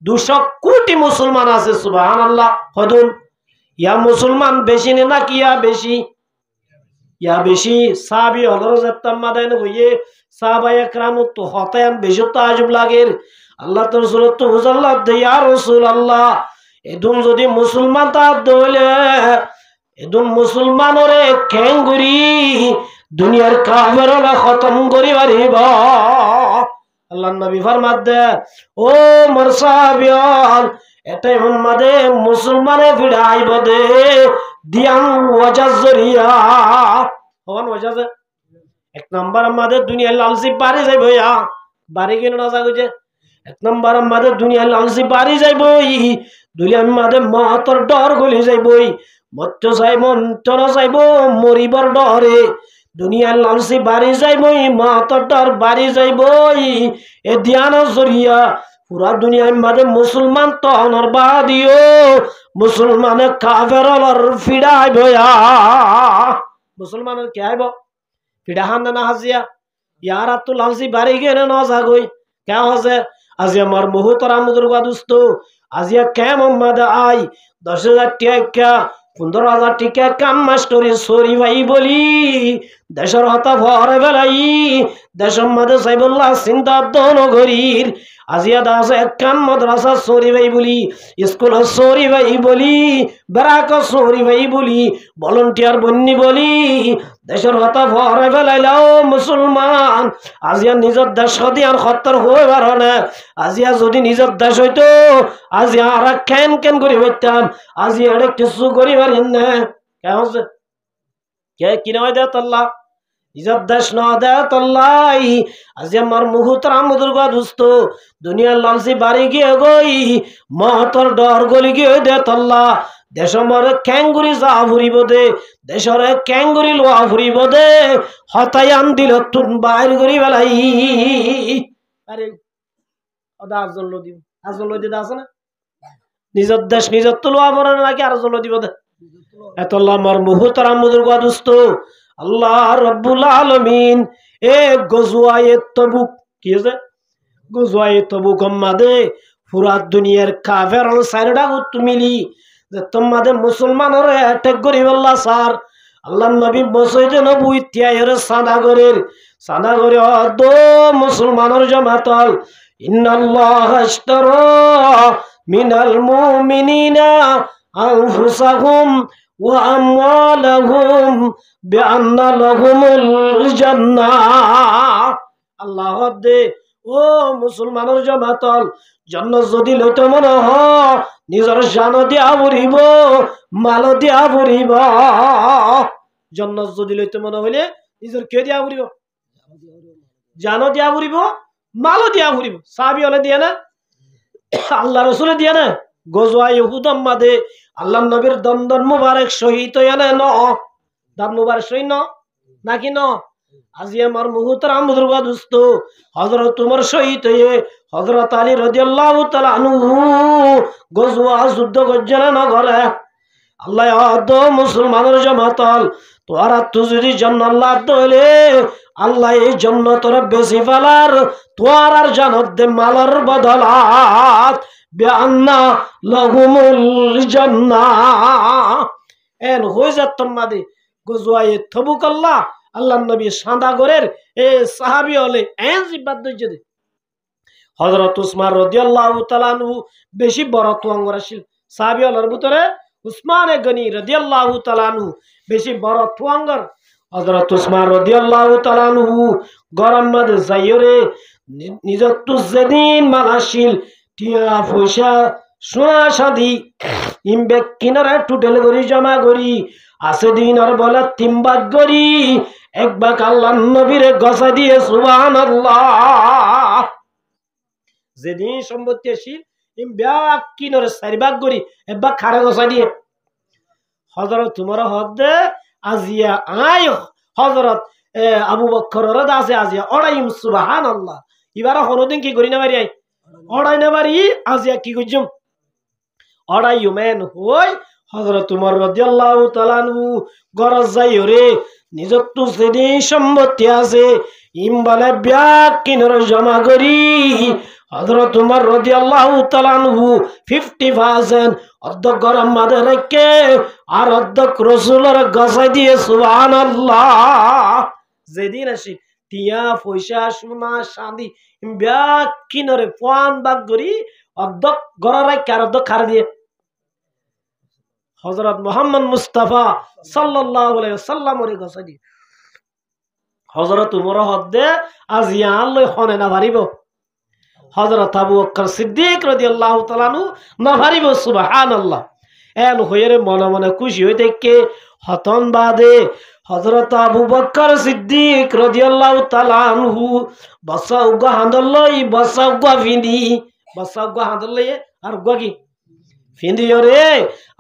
200 কোটি মুসলমান আছে সুবহানাল্লাহ। হদুন ইয়া মুসলমান বেশি না কি ইয়া বেশি? ইয়া বেশি। সাহাবী হযরত তাম্মাদান হইয়ে সাহাবায়ে کرام তো হতায়ান বেশি তাজব লাগের আল্লাহ তো রাসূল তো হুজাল্লাহ ইয়া রাসূলুল্লাহ এদুন যদি মুসলমান তা দলে এদুন মুসলমানরে কেঙ্গুরি দুনিয়ার কাফেররা খতম করি পারিব। আল্লাহর নবী ফরমাত দে ও মোর সাহাবীয়ন এটাই মোহাম্মদে মুসলমানে ফিরাইব দে দিয়াম ওয়াজাজ জরিয়া হন ওয়াজাজ এক নাম্বার আমাদের দুনিয়ার লালসি বাড়ি যাইব ইয়া বাড়ি কেন না যাগো এক নাম্বার আমাদের দুনিয়ার লালসি বাড়ি যাইব দুনিয়ার মাঝে মহতর ডর গলি যাইব মত্য চাইব মন্ত্র চাইব মরিবর ডরে দুনিয়ার লালসি বাড়ি যাইব মহতর ডর বাড়ি যাইব এ ধ্যান জরিয়া পুরা দুনিয়ার মাঝে মুসলমান তহনর বাদিও মুসলমানের কাফেরর ফিরাইব মুসলমানের কে আইব ফিরাহান না হাজিয়া ইয়ার তো লালসি বাড়ি গেলে না যাগই কে হসে আজি আমার মুহতারাম মুদুরগা দোস্ত আজিয়া কে মোহাম্মদ আই 10,000 টাকা 15,000 টাকা কাম মাস্টরি সরি ভাই বলি দেশের হতা ভরে বেলাই দেশের মাঝে সাইবুল্লাহ চিন্তা নগরীর আজিয়া দাস একখান মাদ্রাসা সরি ভাই বলি স্কুল সরি ভাই বলি বেড়াক সরি ভাই বলি ভলেন্টিয়ার বন্যি বলি দেশের হতা ভরে বেলাইলাও মুসলমান আজিয়া নিজের দেশ দিয়ার খত্তর হয়ে পারে আজিয়া যদি নিজের দেশ হইতো আজিয়া আর কেন কেন করি হইতাম আজিয়া এটা কিছু করি পারি না কেমন কে কিনা হয় দেয় তাল্লা নিজের দেশ না দেয় তাল্লাই আজি আমার মুহতারাম মুদুরগা দোস্ত দুনিয়ার লালসি বাড়ি গিয়ে গই মহতর ডর গলি গিয়ে দে তাল্লা দেশমরে ক্যাঙ্গুরি যা ফুরিব দে দেশরে ক্যাঙ্গুরি লোয়া ফুরিব দে হতাই আন দিল তুন বাইর করি বেলাই আরে ওদা আজল দিব আজল দিদা আছে না নিজের দেশ নিজের তো লোয়া পড়ে নাকি আর জল দিব দে এত আমার মুহতারাম মুদুরগা দোস্ত আল্লাহ রব্বুল আলামিন এ গজওয়ায়ে তবুক কি আছে গজওয়ায়ে তবুক মাদে পুরা দুনিয়ার কাফের সাইরডা মিলি যে তোমাদের মুসলমানরে অ্যাটাক করি বললা স্যার আল্লাহর নবী বসইতে নবুই তিয়ায়ের সাদাগরে দো মুসলমানের জামাতাল ইন্নাল্লাহ আশতারা মিনাল মুমিনিনা আনফুসাহুম ওয়া আমওয়ালাহুম বিআন্না লাহুমুল জান্নাহ আল্লাহ দে ও মুসলমানের জামাতাল জান্নাত যদি লইতে মনে হয় নিজের জান দিয়া ভরিব মাল দিয়া ভরিব জান্নাত যদি লইতে মনে হইলে নিজের কে দিয়া ভরিব জান দিয়া ভরিব মাল দিয়া ভরিব সাহাবী হলে দিয়া না আল্লাহ রাসূল দিয়া না গজওয়া ইহুদাম মাদে আল্লাহর নবীর দন্দন মুবারক শহীদ হইয়া না দান মুবারক শহীদ নাকি ন আজি আমার মুহতারাম মুদুরগা দোস্ত হযরত উমর শহীদ হয়ে হযরত আলী রাদিয়াল্লাহু তাআলা আনহু গজওয়া যুদ্ধ করছেন না ঘরে আল্লাহ আদো মুসলমানের জামাতাল তোরা তো যদি জান্নাত লাভ হইলে আল্লাহ এই জান্নাতের বেশি ফালার তোর আর জান্নাত দে মালার বদলাত বিআন্না লাহুমুল জান্নাহ এন হই যাতম মাদে গজওয়ায়ে তবুক আল্লাহর নবী সাদা গরের এ সাহাবী হলে এন জিবাদ দইছে হযরত উসমান রাদিয়াল্লাহু তাআলা আনহু বেশি বড় তুয়াঙ্গর আসিল সাহাবী হলার ভিতরে উসমান গনি রাদিয়াল্লাহু তাআলা আনহু বেশি বড় তুয়াঙ্গর হযরত উসমান রাদিয়াল্লাহু তাআলা আনহু গরম মাঝে যাইরে নিজত্ব যেদিন মালাশিল টিয়া পয়সা সোনা শাদি ইমবে কিনারে টুটেল করি জমা করি আছে দিন আর বলে তিন ভাগ করি এক ভাগ আল্লাহর নবীরে গসা দিয়ে সুবহানাল্লাহ যেদিন সম্পত্তি আসিল ব্যাগ কিনারে চারি ভাগ করি এক ভাগ খারে গসা দিয়ে হযরত তোমার হদে আজিয়া আয় হযরত আবু বকর রদ আছে আজিয়া অড়াইম সুবহানাল্লাহ এবারে হরদিন কি করি না বাড়ি আই অড়াই না বাড়ি আজিয়া কি করছুম অড়াই মেন হই হযরত উমর রাদিয়াল্লাহু তাআলা আনহু গরজ যাই রে নিজত্ব সেদি সম্পত্তি আছে ইমবালে ব্যাগ কিনারে জমা করি হযরত উমর রাদিয়াল্লাহু তাআলা আনহু 50% অর্ধেক গরম মাঝে রেখে আর অর্ধেক রাসূলের গসাই দিয়ে সুবহানাল্লাহ যেদিন আসি টিয়া পয়সা সোনা চাঁদি ব্যাগ কিনারে পান বাগ করি অর্ধেক গড়া রাখে আর অর্ধেক খার দিয়ে হযরত মুহাম্মদ মুস্তাফা সাল্লাল্লাহু আলাইহি ওয়াসাল্লামের গসাই দিয়ে হযরত উমর হদে আজিয়া আল্লাহ হনে না পারিব হযরত আবু বকর সিদ্দিক রাদিয়াল্লাহু তাআলা আনহু না পারিব সুবহানাল্লাহ এন হইরে মনে মনে খুশি হই দেখে হতন বাদে হযরত আবু বকর সিদ্দিক রাদিয়াল্লাহু তাআলা আনহু বসাও গা হাঁদলই বসাও গা ফিন্দি বসাও গা হাঁদলই আর গা কি ফিন্দি রে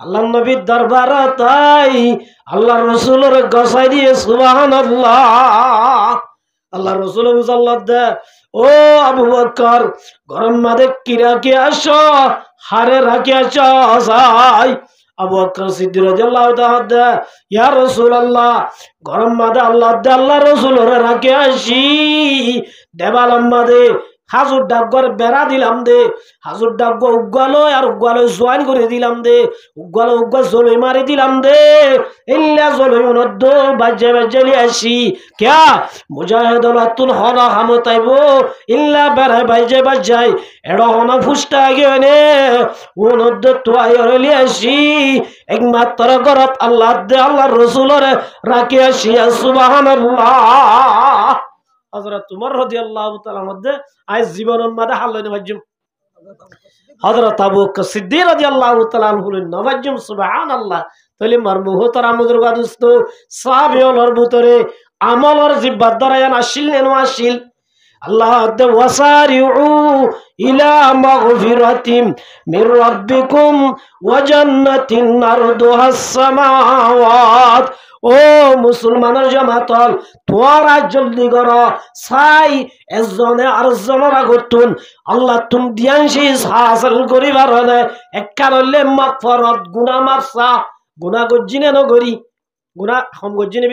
আল্লাহর নবীর দরবার তাই আল্লাহর রাসূলের গসাই দিয়ে সুবহানাল্লাহ আল্লাহ রাসূল মুসাল্লাত দে ও আবু বকর গরম মাদে কিরা কে আসো হারে রাখে আসো যাই আবু বকর সিদ্দিক রাদিয়াল্লাহু তাআলা ইয়া রাসূলুল্লাহ গরম মাদে আল্লাহ দে আল্লাহ রাসূলের রাখে আসি দেবালাম মাদে হাজুর ডাকগর বেড়া দিলাম দে হাজুর ডাকগ উগালো আর উগালো জয়েন করে দিলাম দে উগালো উগা জলই মারি দিলাম দে ইল্লা জলই নদ্দ বাজে বাজলি আসি ক্যা মুজাহিদুল হনা হামতাইবো ইল্লা বেড়া বাজে বাজাই এড়ো হনা ফুসটা গেনে ও নদ্দ তোয়াইরলি আসি একমাত্র গরত আল্লাহ দে আল্লাহর রাসূলের রাখি আসি সুবহানাল্লাহ হযরত উমর রাদিয়াল্লাহু তাআলা মধ্যে আজ জীবনের মধ্যে হাল্লাইনে বাজুম হযরত আবু বকর সিদ্দিক রাদিয়াল্লাহু তাআলা আনহু নবাজুম সুবহানাল্লাহ তাহলে মারমুহ তারা মুদর গাদুস্ত সাহাবীর ভিতরে আমলর জিব্বাত দরায়ান আসিল নেন আসিল আল্লাহ দে ওয়াসারিউ ইলা মাগফিরাতিম মির রাব্বিকুম ওয়া জান্নাতিন আরদুহাস সামাওয়াত ও মুসলমানের জামাতল তোরা জলদি করো চাই এজনে আরেকজনের আগতুন আল্লাহ তুম দিয়ানশি হাসিল করিবার হলে এককারলে মাগফিরাত গুনাহ মাফসা গুনাহ গজ্জিনে নগরি গুনাহ কম গজ্জিনে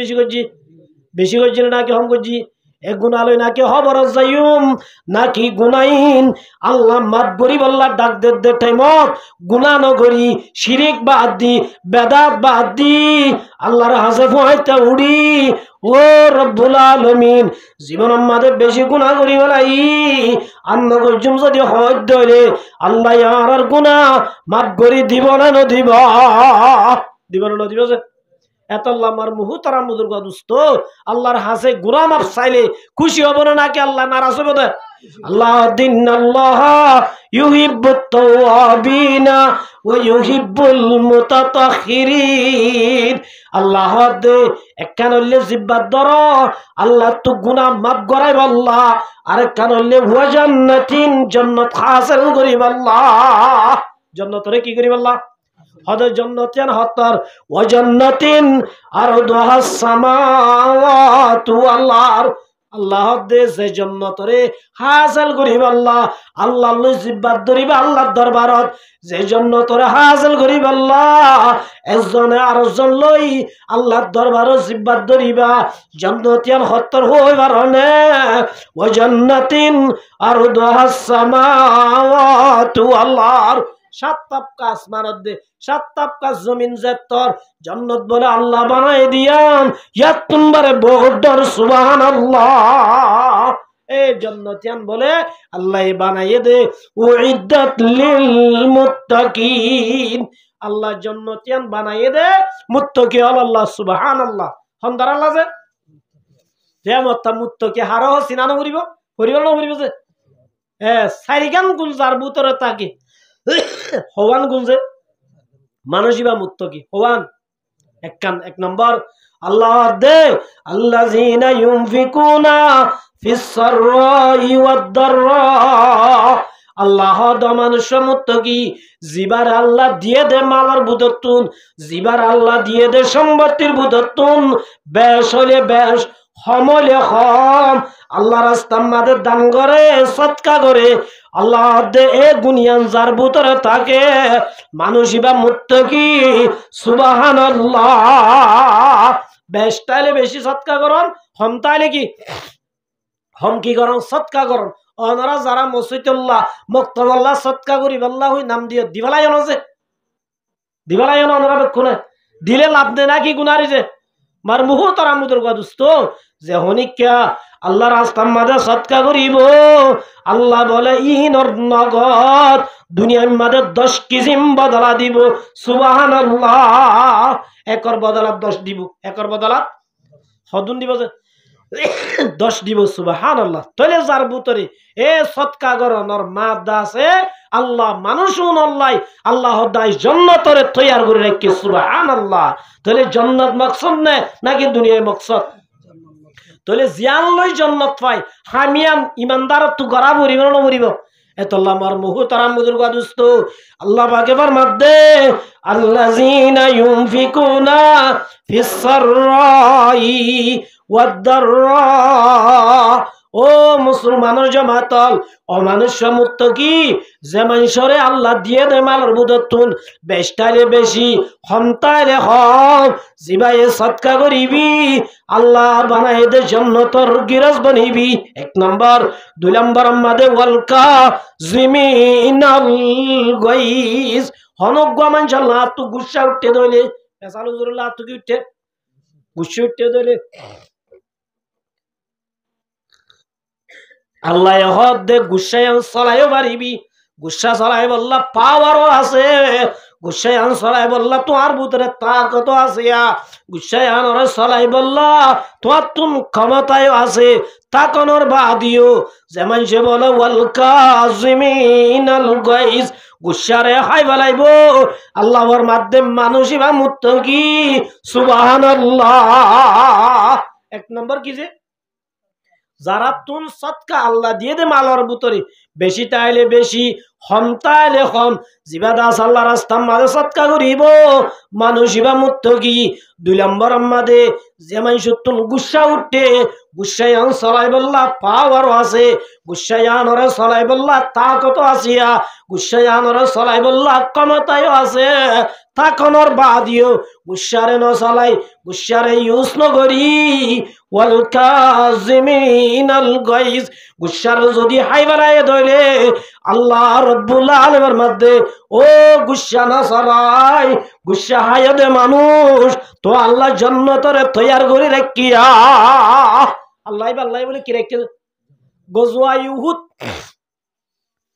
বেশি গজ্জিনে নাকি কম গজ্জি এক গুনালই নাকি হবর যাইম নাকি গুনাইন আল্লাহ মাফ করি বল্লা ডাক দে টাইমত গুনাহ নগরি শিরিক বাদ দি বেদাত বাদ দি আল্লাহর হাসে ফয়তে উড়ি ও রব্বুল আলামিন জীবনের মাঝে বেশি গুনাহ করি বলাই আন্ন গজুম যদি হয় দলে আল্লাহ আর গুনাহ মাফ করি দিব না নদিব দিব না নদিব যে এতল্লাহ আমার মুহতারা মুদুরগা দোস্ত আল্লাহর হাসে গুনাহ মাফ চাইলে খুশি হব না নাকি আল্লাহ নারাজ হবে না আল্লাহ দিনাল্লাহ ইউহিব্বুত তাওয়াবিনা ওয়া ইউহিব্বুল মুতাতাহহিরিন আল্লাহ দে একখানলে জিব্বাত ধর আল্লাহ তো গুনাহ মাফ করাইব আল্লাহ আর একখানলে ওয়া জান্নাতিন জান্নাত হাসিল করিব আল্লাহ জান্নাতরে কি করিব আল্লাহ হদ জান্নাতিন হতর ওয়া জান্নাতিন আরদুহাস সামাওয়াতু আল্লাহ আল্লাহ দে সে জান্নাতরে হাসিল করিব আল্লাহ আল্লাহ লই জিব্বাত ধরিবা আল্লাহর দরবারত যে জান্নাতরে হাসিল করিব আল্লাহ একজনে আরেকজন লই আল্লাহর দরবারত জিব্বাত ধরিবা জান্নাতিন হতর হইবার হনে ওয়া জান্নাতিন আরদুহাস সামাওয়াতু আল্লাহ সাত তাবকা আসমানত দে সাত তাবকা জমিন জেতর জান্নাত বলে আল্লাহ বানাই দিয়ান ইয়াত তুমবারে বহুত ডর সুবহানাল্লাহ এই জান্নাতিয়ান বলে আল্লাহ বানাইয়ে দে উইদ্দাত লিল মুত্তাকিন, আল্লাহ জান্নাতিয়ান বানাইয়ে দে মুত্তাকি আল্লাহ সুবহানাল্লাহ। হন্দার আল্লাহ যে মত্তা মুত্তাকি হারো সিনানো করিব করিব না করিব যে সারিগান গুণ যার ভিতরে থাকে হওয়ান গুণ যে মানুষই মুত্তাকি হওয়ান এক নম্বর আল্লাহ দে আল্লাযিনা ইউনফিকুনা ফিস সাররাই ওয়াদ দাররা, আল্লাহ দ মানুষ মুত্তাকি জিবার আল্লাহ দিয়ে দে মালার বুদতুন, জিবার আল্লাহ দিয়ে দে সম্পত্তির বুদতুন, বেশ হলে বেশ হমলে হম আল্লাহ রাস্তার মাঝে দান করে সৎকা করে আল্লাহ দে এ দুনিয়ান যার ভিতরে থাকে মানুষই বা মুত্তাকি সুবহানাল্লাহ। বেশ তাইলে বেশি সৎকা করন, হম তাইলে কি হম কি করন সৎকা করন। ওনারা যারা মসজিদুল্লাহ মুক্তবাল্লাহ সৎকা করি আল্লাহ নাম দিয়ে দিবালাই জানো যে দিবালাই জানো ওনারা বেক্ষণে দিলে লাভ নেই নাকি গুনারি যে মার মুহ তারা মুদর গাদুস্ত যে হনিকা আল্লাহ রাস্তার মাঝে সৎকা করিব আল্লাহ বলে ইনর নগদ দুনিয়ার মাঝে 10 কিসিম বদলা দিব সুবহানাল্লাহ। একর বদলাত 10 দিব, একর বদলাত হদুন দিব যে 10 দিব সুবহানাল্লাহ। তাহলে যার ভিতরে এ সৎকা করনর মাদা আছে আল্লাহ মানুষও নল্লাই আল্লাহ দায় জান্নাতরে তৈয়ার করে রাখি সুবহানাল্লাহ। তাহলে জান্নাত মাকসাদ না নাকি দুনিয়ায় মাকসাদ? তাহলে জিয়ান লই জান্নাত পাই হামিয়াম ইমানদার তো গড়া মরিব না মরিব এতল্লাহ মার মুহতারাম বুজুর্গ দোস্ত আল্লাহ পাকে ফরমাতে আল্লাযিনা ইউনফিকুনা ফিস সাররাই ওয়াদ দাররা, ও মুসলমানের জামাতল ও মানুষ মুত্তাকি যে মানুষরে আল্লাহ দিয়ে দে মালের বুদতুন বেশটাইলে বেশি হমতাইলে হম জিবায়ে সদকা করিবি আল্লাহ বানাই দে জান্নাতের গিরাজ বানিবি। এক নম্বর। 2 নম্বর আমাদের ওয়ালকা জিমিনাল গাইস হনক মানুষ আল্লাহ তো গুসা উঠতে দইলে পেছাল হুজুরুল্লাহ তো কি উঠতে গুসা উঠতে দইলে আল্লাহ হদ দে গুসায়ান চলাইও পারিবি। গুসা চলাই বললা পাওয়ারও আছে, গুসায়ান চলাই বললা তোমার ভিতরে তাকত আছে, গুসায়ান চলাই বললা তোমার তুম ক্ষমতায়ও আছে। তাকনর বাদিও যেমন সে বলে ওয়াল কাযিমিনাল গাইজ গুসারে হাই বলাইব আল্লাহর মাধ্যমে মানুষই বা মুত্তাকি সুবহানাল্লাহ। এক নম্বর কি যে যারা তুন সৎকা আল্লাহ দিয়ে দে মালর ভিতরে বেশি তাইলে বেশি হম তাইলে হম জিবাদাস আল্লাহ রাস্তার মাঝে সৎকা করিব মানুষ বা মুত্তাকি। 2 নম্বর আমাদের যে মানুষ তুন গুসা উঠে গুসায়ান চলাই বললা পাওয়ারও আছে, গুসায়ানরে চলাই বললা তাকত আসিয়া, গুসায়ানরে চলাই বললা ক্ষমতায়ও আছে। তাকনর বাদিও গুসারে ন চলাই গুসারে ইউজ নকরি ওয়াল কাযিমিনাল গাইজ গুসার যদি হাই বাড়ায় ধরে আল্লাহ রব্বুল আলামিনের মধ্যে ও গুসা না চলাই গুসা হাই দে মানুষ তো আল্লাহ জান্নাতরে তৈয়ার করে রাখিয়া আল্লাহ বলে কি রেখে গজওয়া ইউহুদ,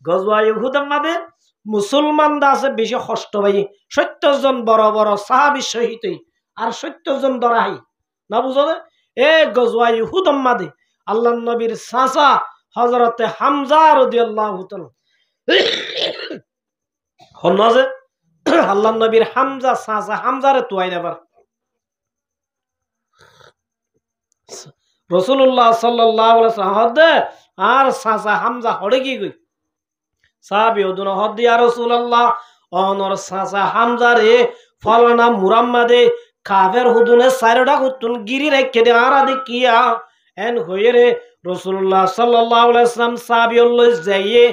গজওয়া ইউহুদ আমাদের মুসলমানরা আছে বেশি কষ্ট ভাই 70 জন বড় বড় সাহাবী শহীদ আর 70 জন দরাই না বুঝো এ গজওয়া ইউহুদ আমাদের আল্লাহর নবীর চাচা হযরতে হামজা রাদিয়াল্লাহু তাআলা হনজে আল্লাহর নবীর হামজা চাচা হামজারে তুই নেবার রাসূলুল্লাহ সাল্লাল্লাহু আলাইহি ওয়াসাল্লাম আর চাচা হামজা হড়ে কি কই সাহাবী ওদন হদ ইয়া রাসূলুল্লাহ অনর চাচা হামজা রে ফলনা মুহাম্মাদে কাফের হুদুনে সাইরডা কুতুন গিরি রেখে দে আর দেখিয়া এন হয়ে রে রাসূলুল্লাহ সাল্লাল্লাহু আলাইহি ওয়াসাল্লাম সাহাবী লই যাইয়ে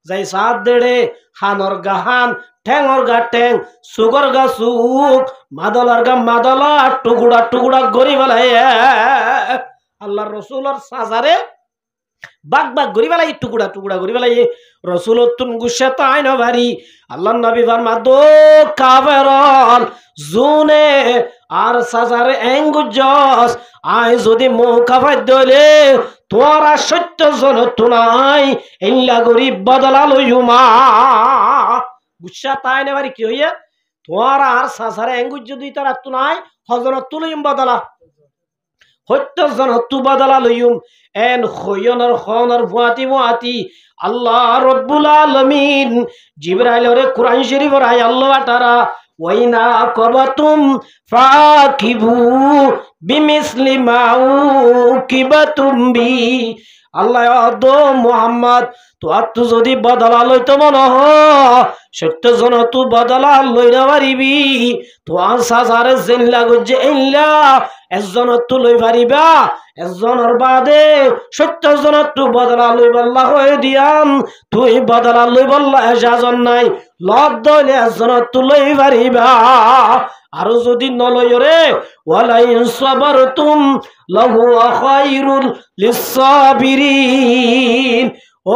যাই সাথ দেড়ে হানর গাহান ঠ্যাঙর গা ঠ্যাং সুগর গা সুক মাদলার গা মাদলা টুকুড়া টুকুড়া গরি বলাই আল্লাহর রাসূলের সাজারে বাগ বাগ গরি বলাই টুকুড়া টুকুড়া গরি বলাই রাসূলত তুন গুসা তাই না ভারী আল্লাহর নবী ফরমা দো কাফেরল জুনে আর সাজারে এঙ্গুজস আই যদি মুখ কাফাই দলে তোরা 70 জন তো নাই ইল্লা গরিব বদলা লইমা গুসা তাই নেবারি কি হইয়া তোরা আর সাসারে এঙ্গুজ যদি তারা তো নাই হজরত তুলইম বদলা 70 জন তু বদলা লইম এন খয়নর খনর ফুয়াতি আল্লাহ রব্বুল আলামিন জিবরাইলরে কুরআন শরীফের আয় আল্লাহ তারা ওয়াইনা কবাতুম ফাকিবু বিমিসলি মাউ কিবাতুম বি আল্লাহ দো মুহাম্মদ তো আত্তু যদি বদলা লইতো মনে হ 70 জন তু বদলা লইরা পারিবি তো আসারে জেন লাগো যে ইল্লা একজন তু লই পারিবা একজনের বাদে 70 জন তু বদলা লই বল্লা হয়ে দিয়াম তুই বদলা লই বল্লা এজাজন নাই লদ দলে একজন তু লই পারিবা আর যদি নলয় রে ওয়ালাইন সাবারতুম লাহু খায়রুল লিসাবিরিন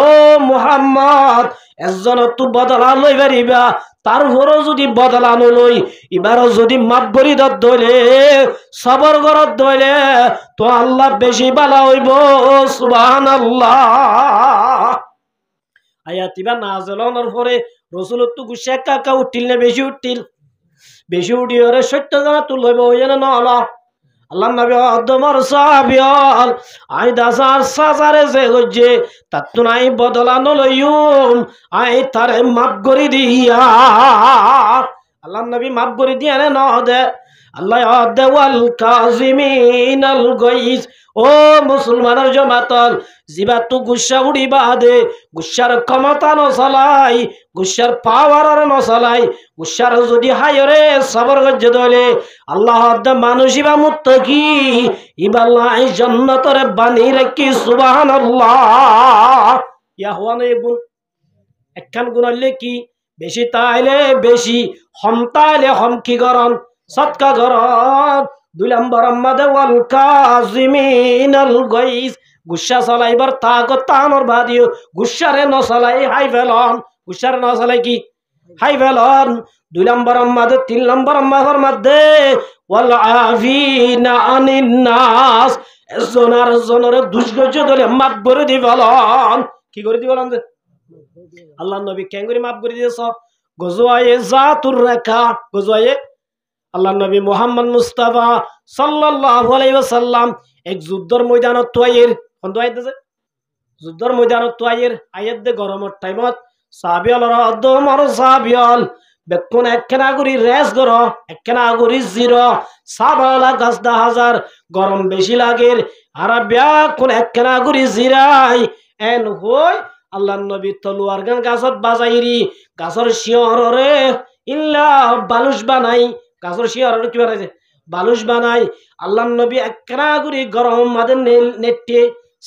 ও মুহাম্মদ একজন তু বদলা লই পারিবা তারপরও যদি বদলা নলই এবার যদি মাপ করি ধরে সবর করত ধরে তো আল্লাহ বেশি বালা হইব সুবহানাল্লাহ আয়াত ইবা নাযিল হওয়ার পরে রাসূল তো গুসা কাকা উঠিল না বেশি উঠি ওরে 70 জন তু লইব হইয়া না আল্লাহ নবী আদমর সাহাবিয়াল আই দাসার সাজারে যে গজে তাত নাই বদলা নলইম আই তারে মাফ করি দিয়া আল্লাহ নবী মাফ করি দিয়া না দে আল্লাহ আদাওয়াল কাজিমিনাল গাইজ ও মুসলমানের জমাতল জিবা তু গুসা উড়িবা দে গুসার ক্ষমতা নচলাই গুসার পাওয়ার নচলাই গুসার যদি হায়রে সবর গজ্জে দলে আল্লাহ মানুষিবা মুত্তাকি ইবাল্লাহ জান্নাতরে বানি রাখি সুবহানাল্লাহ ইয়া হওয়া নয় গুণ একখান গুণ হইলে কি বেশি তাইলে বেশি হম তাইলে হম কি গরম সৎকা গরম 2 নম্বর মাদাওয়াল কাজিমিনাল গাইজ গুসা চলাইবার তাগত তানোর বাদিও গুসারে নচলাই হাই ফেলন গুসারে নচলাই কি হাই ফেলন 2 নম্বর মাদে 3 নম্বর মাহর মধ্যে ওয়াল আফিনা আনিন নাস জনের দুষ্গজ্য দলে মাফ করে দি ফেলন কি করে দি ফেলন যে আল্লাহ নবী কেন করে মাফ করে দিয়েছ গজওয়ায়ে জাতুর রাকা গজওয়ায়ে আল্লাহ নবী মুহাম্মদ মুস্তাফা সাল্লাল্লাহু আলাইহি ওয়াসাল্লাম এক যুদ্ধর ময়দানত তোয়াইর কোন আয়াত আছে যুদ্ধর ময়দানত তোয়াইর আয়াত দে গরমর টাইমত সাহাবিয়ালরা দমর সাহাবিয়াল বেকুন একখানা গুরি রেস গর একখানা গুরি জিরো সাবালা 10000 গরম বেশি লাগের আরবিয়া কোন একখানা গুরি জিরাই এন হই আল্লাহ নবী তলোয়ার গান গাছত বাজাইরি গাছর শিয়রে ইল্লা বালুশ বানাই গাছর শিয়রে কি বানাইছে বালুশ বানাই আল্লাহ নবী একখানা গুরি গরম মাদের নেটে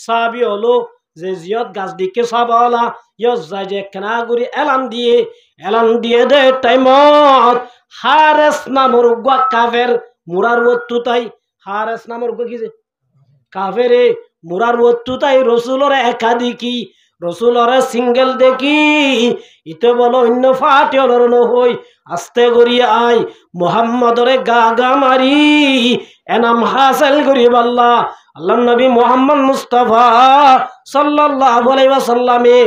সাহাবী হলো যে জিয়ত গাছ দিকে সাবালা ইয়স যায় যে একখানা গুরি এলান দিয়ে দে টাইমত হারেস নামর গুয়া কাফের মুরার ওত্তুতাই হারেস নামর গুয়া কি যে কাফেরে মুরার ওত্তুতাই রাসূলের একাধিকি রসুলরে সিঙ্গেল দেখি ইতে বলো অন্য ফাটে অলরণ হই আস্তে করি আই মোহাম্মদরে গা মারি এনাম হাসিল করি আল্লাহ নবী মোহাম্মদ মুস্তাফা সাল্লাল্লাহু আলাইহি ওয়াসাল্লামে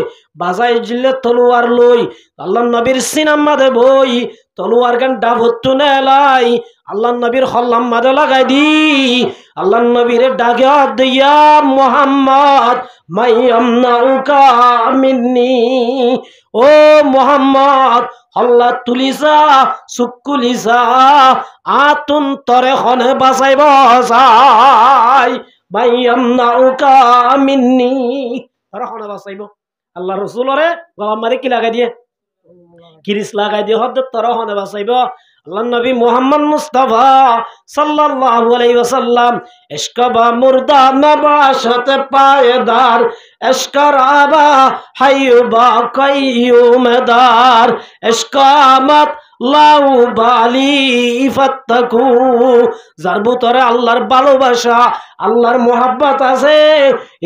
বাজাই জিল্লে তলোয়ার লই আল্লাহ নবীর সিনাম মাদে বই তলোয়ার গান ডাবত্তু নেলাই আল্লাহ নবীর হল্লাম মাদে লাগাই দি আল্লাহ নবীর ডাকে দিয়া মোহাম্মদ মাইয়ামনাউকা মিন্নি ও মোহাম্মদ হল্লা তুলিসা সুকুলিসা আতুন তরে হনে বাঁচাইব চাই মাইয়ামনাউকা মিন্নি তরে হনে বাঁচাইব আল্লাহ রসুলরে গলাম মারি কি লাগাই দিয়ে কিরিস লাগাই দিয়ে হদ তরে হনে বাঁচাইব আল্লাহ নবী মুহাম্মদ মুস্তাফা সাল্লাল্লাহু আলাইহি ওয়াসাল্লাম ইশকাবা মুর্দা নবাশতে পায়দার ইশকারাবা হাইবা কাইয়ুমদার ইশকামাত লাউ বালি ফাত্তাকু যার ভিতরে আল্লাহর ভালোবাসা আল্লাহর মোহাব্বত আছে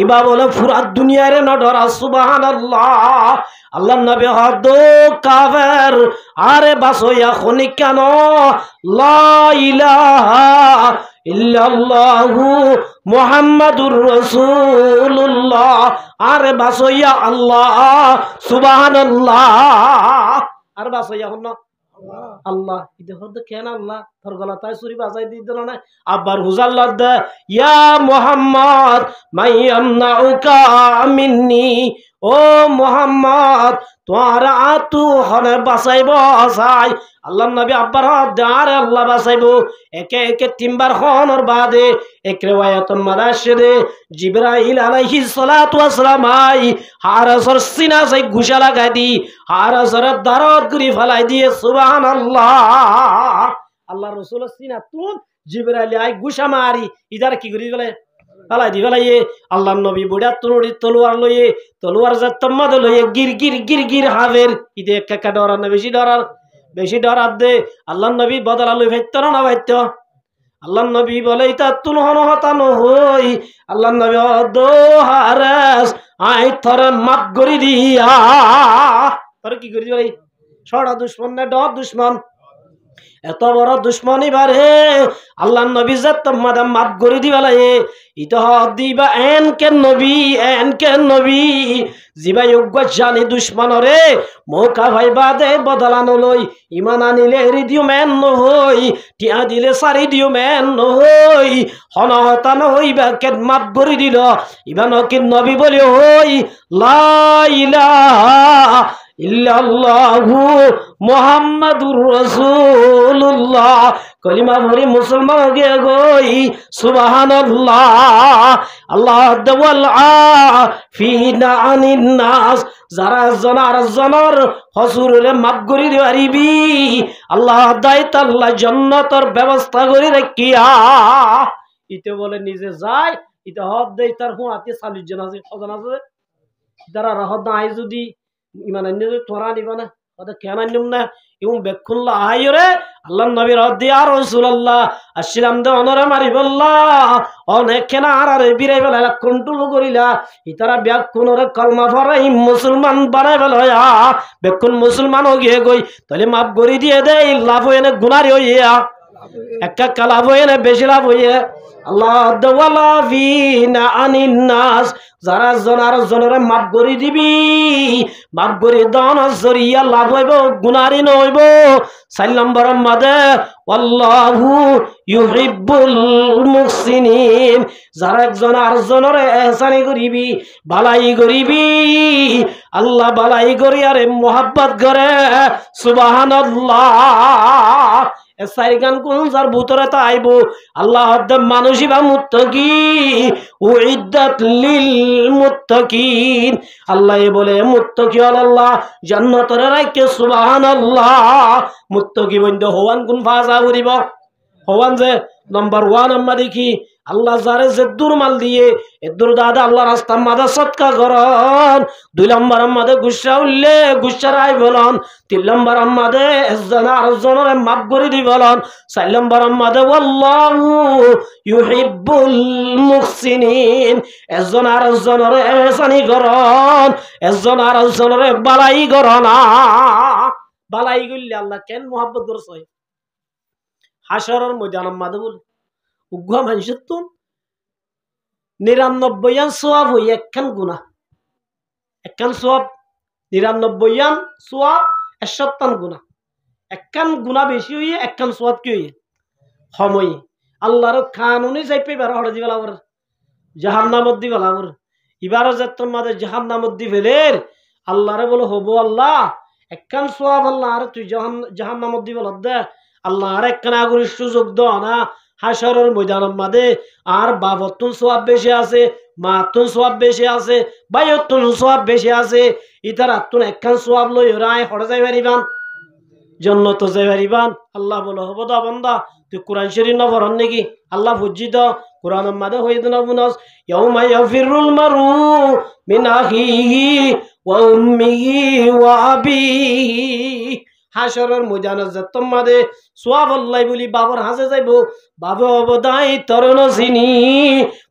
ইবা বলে পুরা দুনিয়ারে ন ডরা সুবহানাল্লাহ আল্লাহ নবী হদ কাফের আরে বাসয়া খনি কেন লা ইলাহা ইল্লাল্লাহু মুহাম্মাদুর রাসূলুল্লাহ। আরে বাসইয়া আল্লাহ সুবহানাল্লাহ। আর বাসইয়া হন আল্লাহ ইদে হদ কেন আল্লাহ তোর গলা তাই সুরি বাজাই দিত না আবার হুজাল্লাহ দে ইয়া মুহাম্মদ মাইয়ামনাউকা মিন্নি। ও মুহাম্মদ তোমার আতু হনে বাঁচাইব আসাই আল্লাহ নবী আব্বার হাত আল্লাহ বাঁচাইব। একে একে তিনবার হনর বাদে এক রিওয়ায়াতুন মাদাশিরে জিবরাইল আলাইহিস সালাতু ওয়াস সালাম আই হারাসর সিনা সাই ঘুষা লাগাই দি হারাসর দারত করি ফেলাই দিয়ে সুবহানাল্লাহ। আল্লাহ রাসূলের সিনা তুন জিবরাইল আই ঘুষা মারি ইদার কি করি বলে ফেলাই দি ফেলাইয়ে আল্লাহ নবী বুড়া তুড়ি তলোয়ার লইয়ে তলোয়ার যা তম্মাদ লইয়ে গির গির গির গির হাবের ইদে একা ডরার না বেশি ডরার দে আল্লাহ নবী বদলা লই ভাইত না ভাইত আল্লাহ নবী বলে ইতা তুন হন হতানো হই আল্লাহ নবী দো হারাস আই থর মাপ গরি দিয়া তোর কি করি বলে ছড়া দুশমন না ডর দুশমন এত বড় দুশ্মনী বারে আল্লাহ নবী জাত মাদাম মাপ করে দিবালায়ে ইতহ দিবা এন কে নবী জিবা যোগ্য জানি দুশ্মনরে মৌকা ভাইবা দে বদলানো লই ইমান আনিলে এরি দিও মেন নহই টিয়া দিলে সারি দিও মেন নহই হনহতা নহইবা কে মাপ করে দিল ইবা নকি নবী বলি হই লা ইলাহা ইল্লাল্লাহু মুহাম্মাদুর রাসূলুল্লাহ কলিমা ভরি মুসলমান হয়ে গই সুবহানাল্লাহ। আল্লাহ দাওয়াল আফিনা আনিন নাস যারা জনার হসুরে মাপ করি দিবারিবি আল্লাহ দায়িত্ব আল্লাহ জান্নাতের ব্যবস্থা করে রাখিয়া ইতে বলে নিজে যায় ইতে হদ দেই তার হুঁয়াতে 40 জন আছে কজন আছে যারা রহদ নাই যদি ইমান আন্য তোরা নিবা না ওদের কেন আন্যম না এবং বেক্ষুল্লাহ আইরে আল্লাহ নবীর হদ্দি আর রাসূলুল্লাহ আসছিলাম দে অনরে মারি বললা অনেক কেনা আর বিরাই বেলা কন্ট্রোল করিলা ইতারা বেক্ষুনরে কলমা পড়াই মুসলমান বানাই বেলয়া বেক্ষুন মুসলমান গিয়ে গই তাহলে মাপ গরি দিয়ে দেই লাভ হয়ে না গুনারি হইয়া একটা লাভ হয়ে না বেশি লাভ হইয়া আল্লাহ দাওয়ালা ফিনা আনিন নাস যারা জনরে মাপ গরি দিবি মাপ গরি দন জরিয়া লাভ হইব গুনারি নইব 4 নম্বর মাদে আল্লাহু ইউহিব্বুল মুহসিনিন যারা জনরে ইহসানি করিবি বালাই করিবি আল্লাহ বালাই করি আরে মোহাব্বত করে সুবহানাল্লাহ। সারি গান কোন যার ভিতরে তা আইব আল্লাহ মানুষই বা মুত্তাকি উইদ্দাত লিল মুত্তাকিন আল্লাহ বলে মুত্তাকি আল্লাহ জান্নাতের রাখে সুবহানাল্লাহ। মুত্তাকি বন্ধু হওয়ান কোন ফাজা করিব হওয়ান যে নাম্বার 1 আমরা দেখি আল্লাহ যারে যে দুর্মাল দিয়ে এদুর দাদা আল্লাহ রাস্তা মাদা সৎকা করন 2 নম্বর আমাদের গুসা উল্লে গুসা রাই বলন 3 নম্বর আমাদের জনের মাপ করে দি বলন 4 নম্বর আমাদের আল্লাহু ইউহিব্বুল মুহসিনিন একজন আর জনের ইহসানি করন একজন আর জনের বালাই করনা বালাই গল্লে আল্লাহ কেন মোহাব্বত করছে হাসরের ময়দান আমাদের বল উগ্র মানুষের তো 99 সওয়াব হই একখান গুনাহ একখান সওয়াব 99 সওয়াব 71 গুনাহ একখান গুনাহ বেশি হইয়ে একখান সওয়াব কি হইয়ে সময় আল্লাহর কানুনে যাইপে বার হড় দিবেলা বর জাহান্নামত দিবেলা বর ইবারো যেতন মাদে জাহান্নামত দিবেলের আল্লাহরে বলে হবো আল্লাহ একখান সওয়াব আল্লাহ আর তুই জাহান্নামত দিবেলা দে আল্লাহ আর একখান আগুনের সুযোগ দাও না হাসরের ময়দানের মাঝে আর বাবতুন সওয়াব বেশি আছে মাতুন সওয়াব বেশি আছে বাইতুন সওয়াব বেশি আছে ইতারা তুন একখান সওয়াব লই রায় হড় যাই পারিবান জান্নাত যাই পারিবান আল্লাহ বলে হবো দা বান্দা তুই কোরআন শরীফ না পড়ন নাকি আল্লাহ ফুজিত কোরআনের মাঝে হইদনা বুনাস ইয়াউমা ইয়াফিরুল মারু মিন আখিহি ওয়া উম্মিহি ওয়া আবিহি হাসরের ময়দানে যেতম মাদে সওয়াব আল্লাহ বলি বাবার হাসে যাইব বাবা অবদাই তরণ চিনি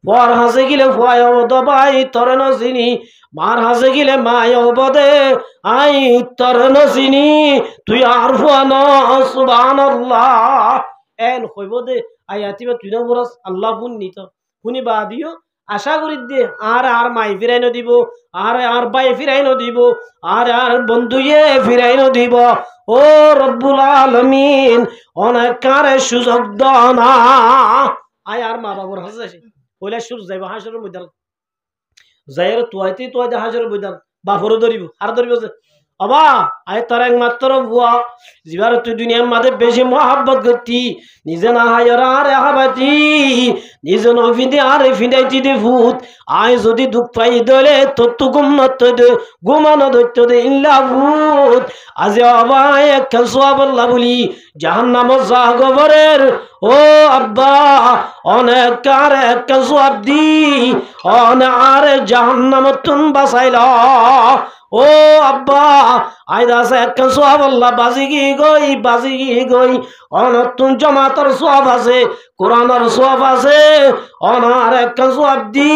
পর হাসে গিলে ফুয়াই অবদাই তরণ চিনি মার হাসে গিলে মায় অবদে আই তরণ চিনি তুই আর ফুয়ান সুবহানাল্লাহ এন কইব দে আয়াতিবা তুই না বরস আল্লাহ ফুন নিত শুনি বা দিও আশা করি দে আর মাই ফিরাই দিব আর বাই ফিরাই দিব আর বন্ধুয়ে ফিরাই দিব ও রব্বুল আলামিন অনেক কারে সুযোগ দানা আয় আর মা বাবার হাসে কইলা সুর যাইব হাসরের ময়দান যাইর তুয়াইতে হাসরের ময়দান বাপরও ধরিব আর ধরিব যে অবা আয় তার একমাত্র বুয়া জিবার তুই দুনিয়ার মাঝে বেশি মহাব্বত করতি নিজে না হায়ার আর হাবাতি নিজে নফিদে আর ফিদাইতি দে ভূত আয় যদি দুঃখ পাই দলে তত্তু গুম নত দে গুমানো দৈত্য দে ইল্লা ভূত আজ অবা এক সোয়াবল্লা বলি জাহান্নাম জাগবরের ও আব্বা অনেক কার এক সোয়াব দি অনেক আর জাহান্নাম তুন বাসাইলা ও আব্বা আইদাসে একখান সোয়াব আল্লাহ বাজি গই অনতুন জমাতর সোয়াব আছে কোরআনের সোয়াব আছে অনার একখান সোয়াব দি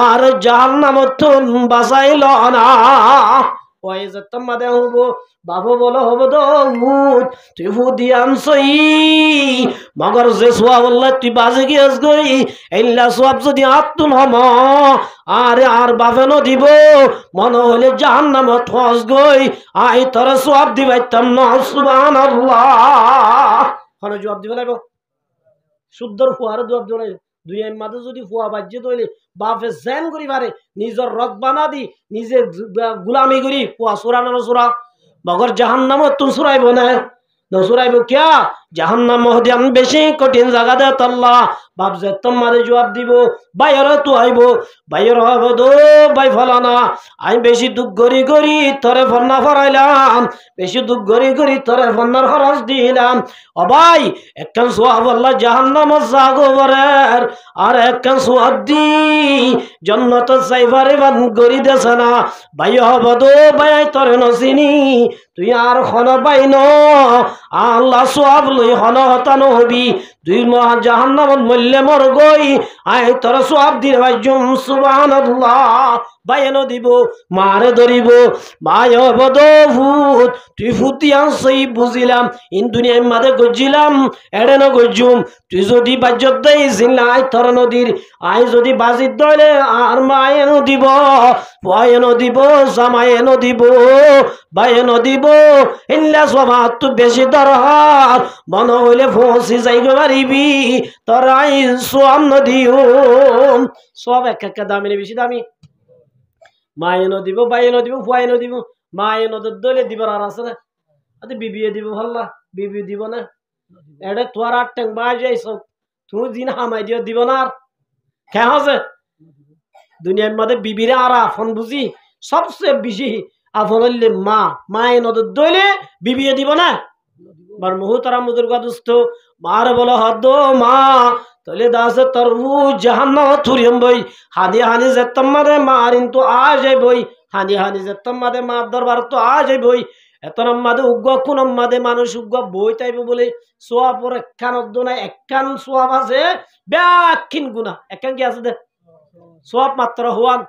আর জাহান্নামতুন বাঁচাইল না ওই যে তোমাদের হবো বাবু বলো হবো দৌত তুই ফুদি আনছই মগর যে সোয়াব আল্লাহ তুই বাজি গিয়েছ গই এল্লা সোয়াব যদি আত্মন হম আর বাফে দিব মনে হলে জাহান্নামত হস গই আই তোর সোয়াব দিবাইতাম না সুবহানাল্লাহ হনে জবাব দিবে লাগবো শুদ্ধর ফুয়ার জবাব দিবে দুই এর মাঝে যদি ফুয়া বাজ্যে তৈলে বাপে জেন করি পারে নিজের রথ বানা দি নিজে গুলামি করি ফুয়া সুরানো সুরা মগর জাহান্নামত তুম সুরাইব না নসুরাইব কিয়া জাহান্নাম মহদিয়ান বেশি কঠিন জায়গা দে তল্লা বাপ যে তোমারে জবাব দিব বাইর তো আইব বাইর হব দো বাই ফলানা আমি বেশি দুঃখ গরি তরে ফন্না ফরাইলাম বেশি দুঃখ গরি তরে ফন্নার খরচ দিলাম ও ভাই একখান সোয়াব আল্লাহ জাহান্নাম জাগবরের আর একখান সোয়াব দি জান্নাত যাইবারে বান গরি দেছ না ভাই হব দো ভাই তরে নসিনি তুই আর খন বাইন আল্লাহ সোয়াব লই হন হতানো হবি দুই মহা জাহান্নামত মল্লে মর গই আই তোর সোয়াব দির ভাইজুম সুবহানাল্লাহ বাইনো দিব মারে ধরিব মায় বদ ভূত তুই ফুতি আনছই বুঝিলাম ইন দুনিয়ার মাঝে গজিলাম এড়ে ন গজুম তুই যদি বাজ্যত দেই জিলাই তোর নদীর আই যদি বাজিত দইলে আর মায়ে ন দিব ভয়ে ন দিব জামায়ে ন দিব বায়ে ন দিব ইল্লা সবাত তো বেশি দরহার মন হইলে ফসি যাইবে পারিবি তোর আই সোয়াম নদিও সব এক দামি বেশি দামি মায়ে ন দিব বায়ে ন দিব ফুয়াই ন দিব মায়ে নদর দইলে দিবার আর আছে না বিবিয়ে দিব ভাল্লা বিবি দিব না এটা তোর আর ট্যাং বাজ যাইছ তুমি দিন হামাই দিও দিব না আর খেয়া আছে দুনিয়ার মধ্যে বিবিরে আর আফন বুঝি সবচেয়ে বেশি আফন হইলে মা মায়ে নদর দইলে বিবিয়ে দিব না বার মুহতারা মুজুর্গা দুস্থ মার বলো হদ মা তলে দাসে তরবু জাহান্নাম থুরিম বই হানি হানি যে তোমারে মারিন তো আ যাই বই হানি যে তোমাদের মা দরবার তো আ যাই বই এত নাম্মাদে উগ্র কোন নাম্মাদে মানুষ উগ্র বই তাইব বলে সোয়াপর একখান অদ্দ নাই একখান সোয়াব আছে ব্যাক্ষিন গুণা একখান কি আছে দে সোয়াব মাত্র হওয়ান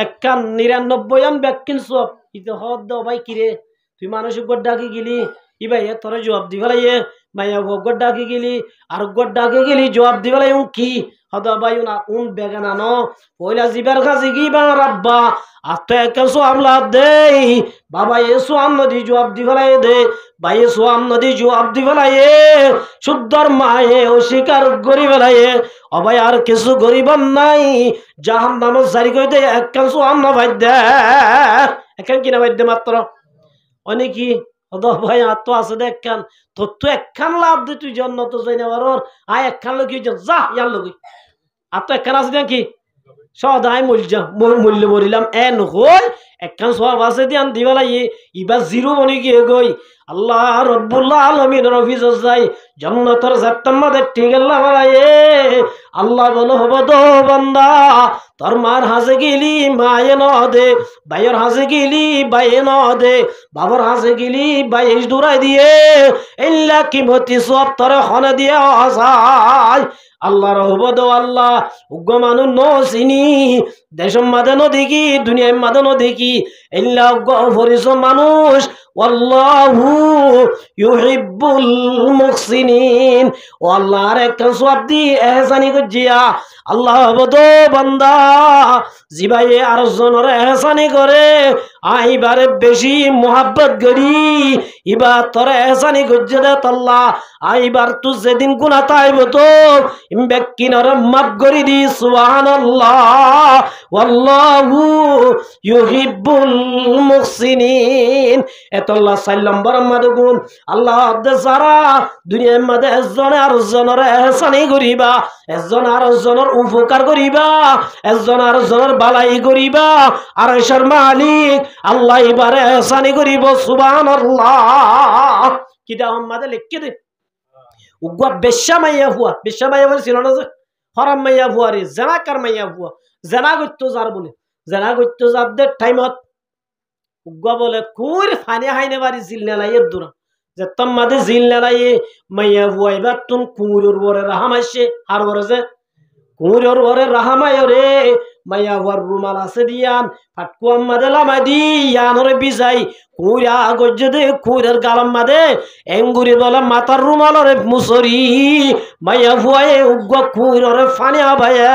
একখান 99 ব্যাক্ষিন সোয়াব ইতে হদ দাও ভাই কিরে তুই মানুষ উগ্র ডাকি গেলি ই ভাই তোর জবাব দি ফেলাইয়ে মাইয়া গোর ডাকি গেলি আর গোর ডাকি গেলি জবাব দি ফেলাই কি হদা ভাই না উন বেগানা ন পয়লা জিবার কাছে কি বা রাব্বা আত্ম একটা সোয়াব লাভ দে বাবা এ সোয়াম নদী জবাব দি ফেলাই দে ভাই সোয়াম নদী জবাব দি ফেলাইয়ে শুদ্ধর মায়ে অস্বীকার করি ফেলাইয়ে অবাই আর কিছু গরিবান নাই জাহান্নাম জারি করে দে একখান সোয়াম না ভাই দে একখান কিনা ভাই দে মাত্র অনেকি ভাই আর তো আছে দে একখান তোর তো একখান লাভ দে তুই জন্য তো যাই না আয় একখান লোক যা ইয়ার লোক আর তো একখান আছে নাকি সদাই মূল্য মরিলাম এন হই একখান সব আছে দিয়ান দিবেলা ইবার জিরো বনি গিয়ে গই আল্লাহ রব্বুল আলামিন রফিজ যাই জান্নাতের জাত্তামাদের ঠিক আল্লাহ বালায়ে আল্লাহ বলো হব তো বান্দা তোর মার হাসে গেলি মায়ে ন দে ভাইয়ের হাসে গেলি বাইয়ে ন দে বাবার হাসে গেলি বাইশ দূরাই দিয়ে ইল্লা কিমতি সব তোর হনে দিয়ে আসাই আল্লাহর হবদ আল্লাহ উগ্র মানুষ ন চিনি দেশম মাদে ন দেখি দুনিয়ার মাদে ন দেখি এল্লা উগ্র ফরিস মানুষ আল্লাহু ইউহিব্বুল মুহসিনিন ও আল্লাহর একটা সওয়াব দি এহসানি কজিয়া আল্লাহ হবদ বান্দা জিবাই আর জনের এহসানি করে আইবারে বেশি মোহাব্বত করি ইবার তোর এহসানি গজ্জে দে আল্লাহ আইবার তু যেদিন গুনাহ তাইব তো ইমবেকিনর মাফ করি দি সুবহানাল্লাহ ওয়াল্লাহু ইউহিব্বুল মুহসিনিন এতল্লাহ 4 নম্বর মাদগুন আল্লাহ দে সারা দুনিয়ার মধ্যে একজন আর জনের এহসানি করিবা একজন আর জনের উপকার করিবা একজন আর জনের বালাই করিবা আর এসর মালিক আল্লাহ এবারে এহসানি করিব সুবহানাল্লাহ কিটা আমাদের লিখকে দে উগ্র বেশ্যা মাইয়া বলে ছিল না যে হরাম মাইয়া ভুয়া রে জেনাকার মাইয়া ভুয়া জেনা করতো যার বলে জেনা করতো যাদের টাইমত উগ্র বলে কুর ফানি হাইনে বাড়ি জিল নেলাইয়ের দূর যে তোমাদের জিল নেলাইয়ে মাইয়া ভুয়া এবার তুম কুমুরের বরে রাহাম আসছে আর বরে যে কুমুরের বরে রাহামায় রে মাইয়া ভুয়ার রুমাল আছে দিয়ান ফাটকু আমাদে লামাই দি ইয়ানরে বিজাই কুড়া গজ্জে দে কুড়ের গালাম মাদে এঙ্গুরি বলে মাথার রুমালরে মুসরি মাইয়া ভুয়ায়ে উগ্র কুড়রে ফানি আবায়ে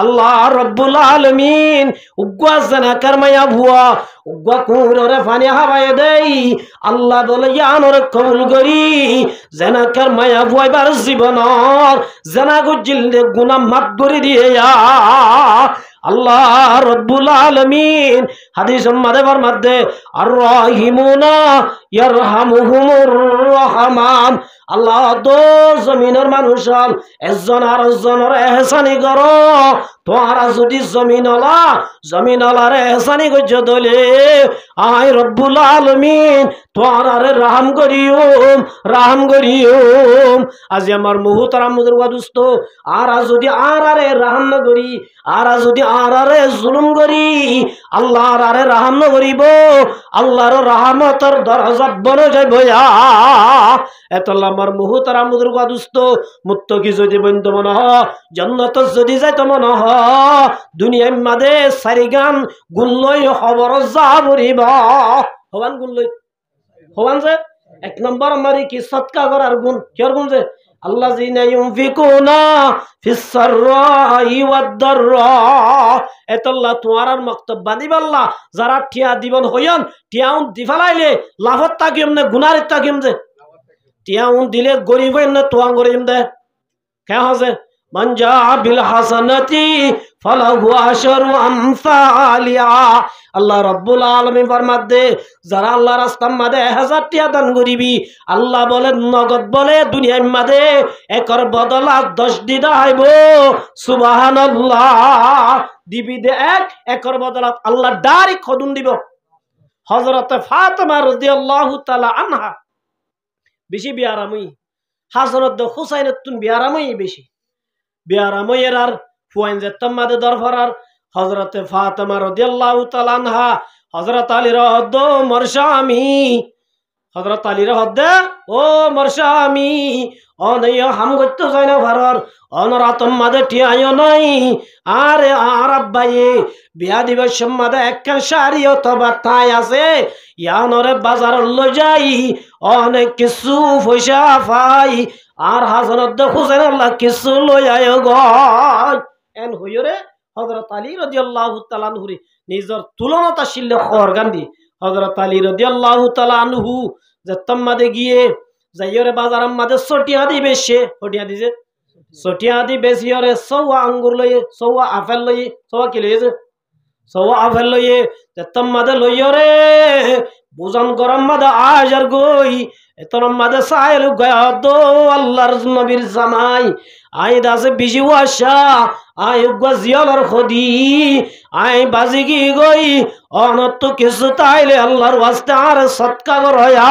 আল্লাহ রব্বুল আলামিন উগ্র জানাকার মাইয়া ভুয়া উগ্র কুড়রে ফানি হাবায়ে দেই আল্লাহ বলে ইয়ানরে কবুল করি জানাকার মাইয়া ভুয়া বার জীবনর জানা গজ্জিল গুনাহ মাফ করে দিয়ে আল্লাহ রব্বুল আলামিন হাদিস মাদেবার মধ্যে আর রাহিমুনা ইয়ারহামুহুমুর রহমান আল্লাহ দো জমিনের মানুষ একজন আর একজনের এহসানি করো তোমরা যদি জমিনওয়ালার এহসানি করছো দলে আয় রব্বুল আলামিন তোমরা রাহম করিও আজ আমার মুহতারাম মুদরওয়া দোস্ত আর যদি আরে রাহম না করি আর যদি আরে জুলুম করি আল্লাহর আরে রাহম না করিব আল্লাহর রহমতের দরজা বনে যাইব এতলা আমার মুহতারাম মুদরওয়া দোস্ত মুত্তাকি যদি বন্ধ মনে হ জান্নাত যদি যাইতো মনে হ দুনিয়ার মাঝে সারি গান গুল্লই খবর যাবরিবা হবান গুল্লই হবান যে 1 নম্বর মারি কি সদকা করার গুণ কির গুণ যে আল্লাযিনা ইউনফিকুনা ফিস সাররাই ওয়াদ দাররা এতল্লাহ তোমার মক্তব বানিবাল্লা যারা টিয়া দিবন হইন টিয়াউন দিফালাইলে লাভত তাকিম না গুনার তাকিম যে টিয়াউন দিলে গরিব হইন না তোয়াং গরিব দে কে হসে মান জা বিল হাসানাতি ফালাহু আশরু আমসালিয়া আল্লাহ রাব্বুল আলামিন ফরমাতে যারা আল্লাহর রাস্তার মধ্যে 1000 টিয়া দান করিবি আল্লাহ বলে নগদ বলে দুনিয়ার মধ্যে একর বদলা 10 দিদা হইব সুবহানাল্লাহ দিবি দে একর বদলা আল্লাহ ডাইরেক্ট খদুন দিব হযরত ফাতেমা রাদিয়াল্লাহু তাআলা আনহা বেশি বিয়ারামই হযরত হুসাইনের তুন বিয়ারামই বেশি বিয়ারাময়ের আর ফুয়াইন যেতাম মাদে দরফার হযরতে ফাতেমা রাদিয়াল্লাহু তাআলা আনহা হযরত আলী রহদ মরশামি হযরত আলী রহদ ও মরশামি অনয় হাম গত্ত যায়না ভারর অনরাতম মাদে টিয়ায় নাই আরে আর আব্বায়ে বিয়া দিবস সম্মাদে একখান শাড়ি অথবা তাই আছে ইয়ানরে বাজার লই যাই অনেক কিছু পয়সা পাই আর হাজরত হুসেন আল্লাহ কিছু লই আয় গয় এন হইরে হযরত আলী রাদিয়াল্লাহু তাআলা আনহু নিজর তুলনাটা শিল্লে খর গান্ধী হযরত আলী রাদিয়াল্লাহু তাআলা আনহু যে তম্মাদে গিয়ে যাইরে বাজারের মাঝে ছটিয়া দি বেশে ছটিয়া দিছে ছটিয়া দি বেশিরে সওয়া আঙ্গুর লয়ে সওয়া আপেল লয়ে সওয়া কি লয়ে সওয়া আপেল লয়ে যে তম্মাদে লইরে বুজান গরম মাদে আজার গই এতরম মাদে সাইল গয়া দো আল্লাহর নবীর জামাই আই দাসে বিজি ওয়াশা আই গজিয়ালর খদি আই বাজি কি গই অনত কিছু তাইলে আল্লাহর ওয়াস্তে আর সদকা করয়া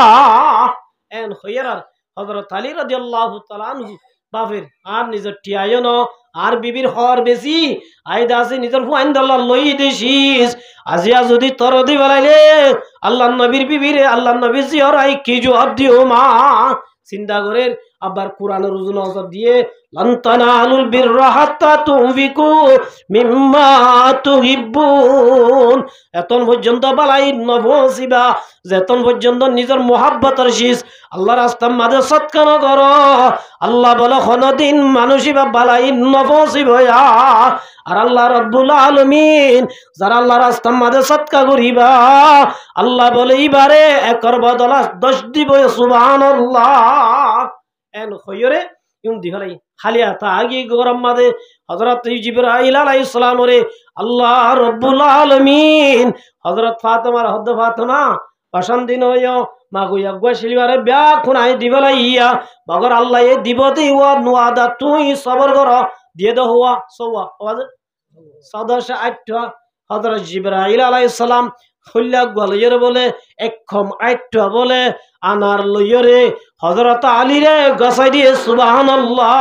এন হইয়ার হযরত আলী রাদিয়াল্লাহু তাআলা আনহু বাফের আর নিজের টিয়ায় ন আর বিবির হর বেশি আই দাসে নিজের ফুয়াইন দল্লা লই দেশিস আজিয়া যদি তর দি বলাইলে আল্লাহর নবীর বিবিরে আল্লাহর নবী জিয়র আই কি জবাব দিও মা চিন্তা করে আবার কোরআনের রুজু নজর দিয়ে লান তানালুল বিররা হাত্তা তুনফিকু মিম্মা তুহিব্বুন, এতন পর্যন্ত বালাই নবসিবা, যেতন পর্যন্ত নিজের মোহাব্বতের শীষ আল্লাহর রাস্তার মাঝে সৎকার করো। আল্লাহ বলে কোনদিন মানুষই বা বালাই নবসিব। আর আল্লাহ রাব্বুল আলামিন যারা আল্লাহ রাস্তার মাঝে সৎকা করিবা আল্লাহ বলে এবারে একর বদলা 10 দিব। সুবহানাল্লাহ। এন খয়রে ইউম দিহলাই খালিয়া তা আগে গরম মাঝে হযরত জিবরাইল আলাইহিস সালাম রে আল্লাহ রাব্বুল আলামিন হযরত ফাতেমার হদ্দ ফাতেমা পছন্দিন হইও মা গইয়া গশলিবারে ব্যাগ খুনাই দিবলাইয়া বগর আল্লাহ এ দিবতে ওয়া নুয়াদা তুই সবর কর দিয়ে দাও হওয়া সওয়া আওয়াজ সদস্য 8 হযরত জিবরাইল আলাইহিস সালাম খুল্লা গলয়ের বলে একখম 8 বলে আনার লইরে হযরত আলী রে গসাই দিয়ে সুবহানাল্লাহ।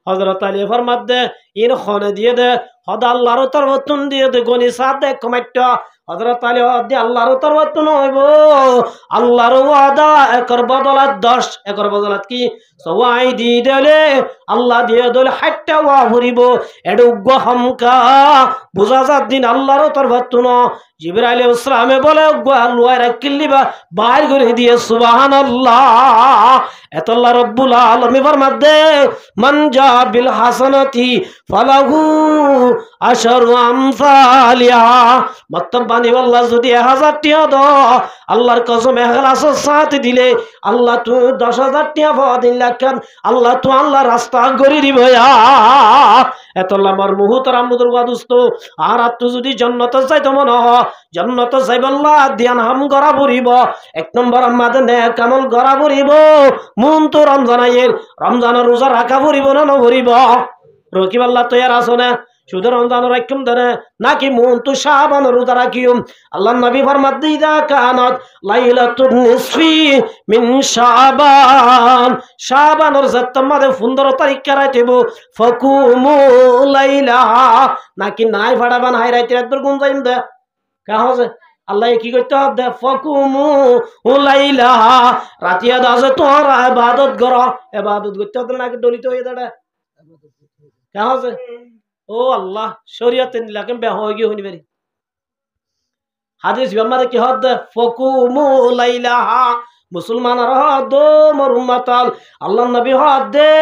হযরত আলী ফরমাত দে ইন খনে দিয়ে দে হদ আল্লাহর তরবতুন দিয়ে দে গনি সাথ দে কমাইটা হযরত আলী দি আল্লাহর তরবতুন হইব আল্লাহর ওয়াদা একর বদলাত 10 একর বদলাত কি সওয়াই দি দেলে আল্লাহ দিয়ে দলে 60টা ওয়া ভরিব এডু গহমকা বুঝা যাত দিন আল্লাহর তরবতুন জিবরাইল আলাইহিস সালামে বলে গোয়ালওয়ার কিল্লিবা বাইর করে দিয়ে সুবহানাল্লাহ। এত আল্লাহ রাব্বুল আলামিন ফরমাত দে মান জা বিল হাসানাতি ফালাহু আশরু আমসালিহা, মতলব বানি আল্লাহ যদি 1000 টাকা দাও আল্লাহর কসম ইখলাসের সাথে দিলে আল্লাহ তো 10,000 টাকা পাওয়া দিন লাখান আল্লাহ তো আল্লাহর রাস্তা গড়ি দিব। এত আল্লাহ আমার মুহতারাম বুজুর্গ দোস্ত আর তো যদি জান্নাতে যাইতো মনে হয় জান্নাতে যাইব আল্লাহ ধ্যান হাম করা পড়িব। 1 নম্বর আমাদের নেক আমল করা পড়িব। মন তো রমজানের রোজা রাখা পড়িব না নভরিব রকিব আল্লাহ তৈয়ার আছো না শুধু রমজান রাখিম ধরে নাকি মন তো শাবান রোজা রাখিম। আল্লাহ নবী ফরমাত দিদা কানাত লাইলাতুন নিসফি মিন শাবান, শাবানের যতমাদে 15 তারিখ রাইতেব ফাকুমু লাইলাহা, নাকি নাই ফাড়াবান হাই রাইতে রাতর গুন যাইম দে কাহা আছে আল্লাহ কি করতে হবে ফাকুমু লাইলাহা, রাতিয়া দাসে তোর ইবাদত কর, ইবাদত করতে হবে নাকি দলিত হয়ে দাঁড়া কাহা আছে ও আল্লাহ শরীয়তে নিলাকে বে হয়ে গিয়ে হইনি বেরি হাদিস আমাদের কি হদ ফাকুমু লাইলাহা মুসলমানর হদ মোর উম্মতাল আল্লাহ নবী হদ দে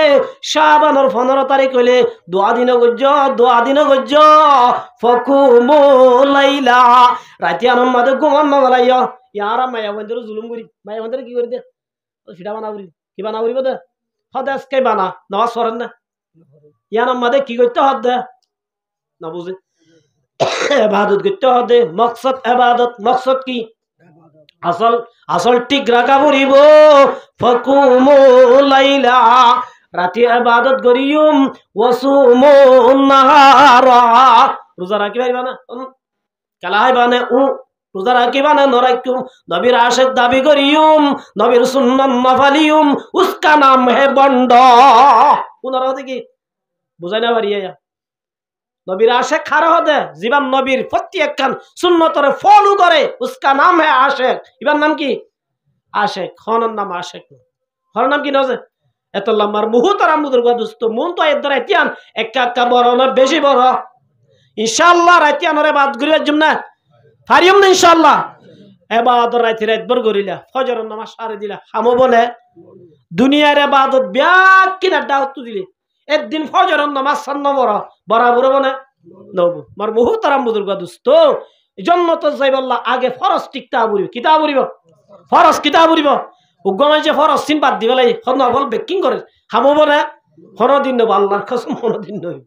শাবানের 15 তারিখ হইলে দোয়া দিন গজ্জ ফাকুমু লাইলাহা, রাতি আমাদের ঘুমান না বলাইয়া ইয়ারা মায়া বন্ধুর জুলুম করি মায়া বন্ধুর কি করে দে সেটা বানা করি কি বানা করিব দে হদ আজকে বানা নামাজ পড়েন না ইয়ার আমাদের কি করতে হবে না বুঝে ইবাদত করতে হবে। মকসদ ইবাদত, মকসদ কি আসল ঠিক রাখা পড়িব। ফাকুমু লাইলাহা, রাতে ইবাদত করিয়ুম ওয়াসুমু নাহারা, রোজা রাখি পারিবা না কালা হইবা না রোজা রাখিবা না নরাইকুম, নবীর আশিক দাবি করিয়ুম নবীর সুন্নাত নফালিয়ুম উসকা নাম হে বন্ড। পুনরা দেখি বুঝাই না পারিয়া নবীর আশেক খারা হদে জীবন নবীর প্রত্যেকখান সুন্নতরে ফলো করে উসকা নাম হে আশেক। ইবার নাম কি আশেক, হনর নাম আশেক, হর নাম কি নজে এত লম্বার মুহূর্তরাম বুজুর্গ দোস্ত মন তো এর দ্বারা এতিয়ান একা বড় না বেশি বড় ইনশাআল্লাহ রাতিয়ানরে বাদ করিবার জন্য পারিম না ইনশাআল্লাহ ইবাদত রাতি রাত ভর করিলা ফজরের নামাজ সারে দিলা হামো বলে দুনিয়ার ইবাদত ব্যাক কিনা দাওয়াত দিলে একদিন ফজরের নামাজ সান্ন বরাবর বনে নব মার মুহতারাম বুজুর্গ দোস্ত জন্নত যাইব আল্লাহ আগে ফরজ কিতাব পড়িব কিতাব পড়িব ফরজ কিতাব পড়িব উগমাই যে ফরজ সিন বাদ দিবেলাই নফল বেকিং করে হামো বনে হরদিন নব আল্লাহর কসম হরদিন নব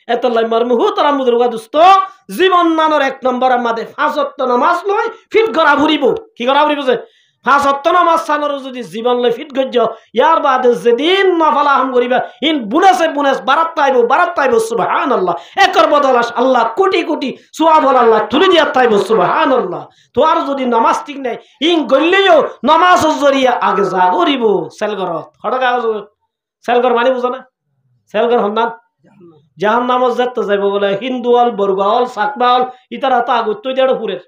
এত লাই মার মুহতারাম বুজুর্গ দোস্ত জীবন নানোর 1 নম্বর আমাদের 5 ওয়াক্ত নামাজ লয় ফিট করা পড়িব কি করা পড়িব যে 5 ওয়াক্ত নামাজ সানোর যদি জীবন লয় ফিট গজ্জ ইয়ার বাদে যেদিন নফলা হাম করিবা ইন বুনাস বারাত তাইব সুবহানাল্লাহ একর বদলাস আল্লাহ কোটি কোটি সওয়াব আল্লাহ তুলি দিয়া তাইব সুবহানাল্লাহ। তো আর যদি নামাজ ঠিক নাই ইন গল্লেও নামাজের জরিয়া আগে যা করিব সেলগরত হড়কা সেলগর মানে বুঝো না সেলগর হন্নান জাহান্নামত যেতে যাইব বলে হিন্দু হল বর্গা হল সাকবা হল ইতারা তো আগত দেড় পুরের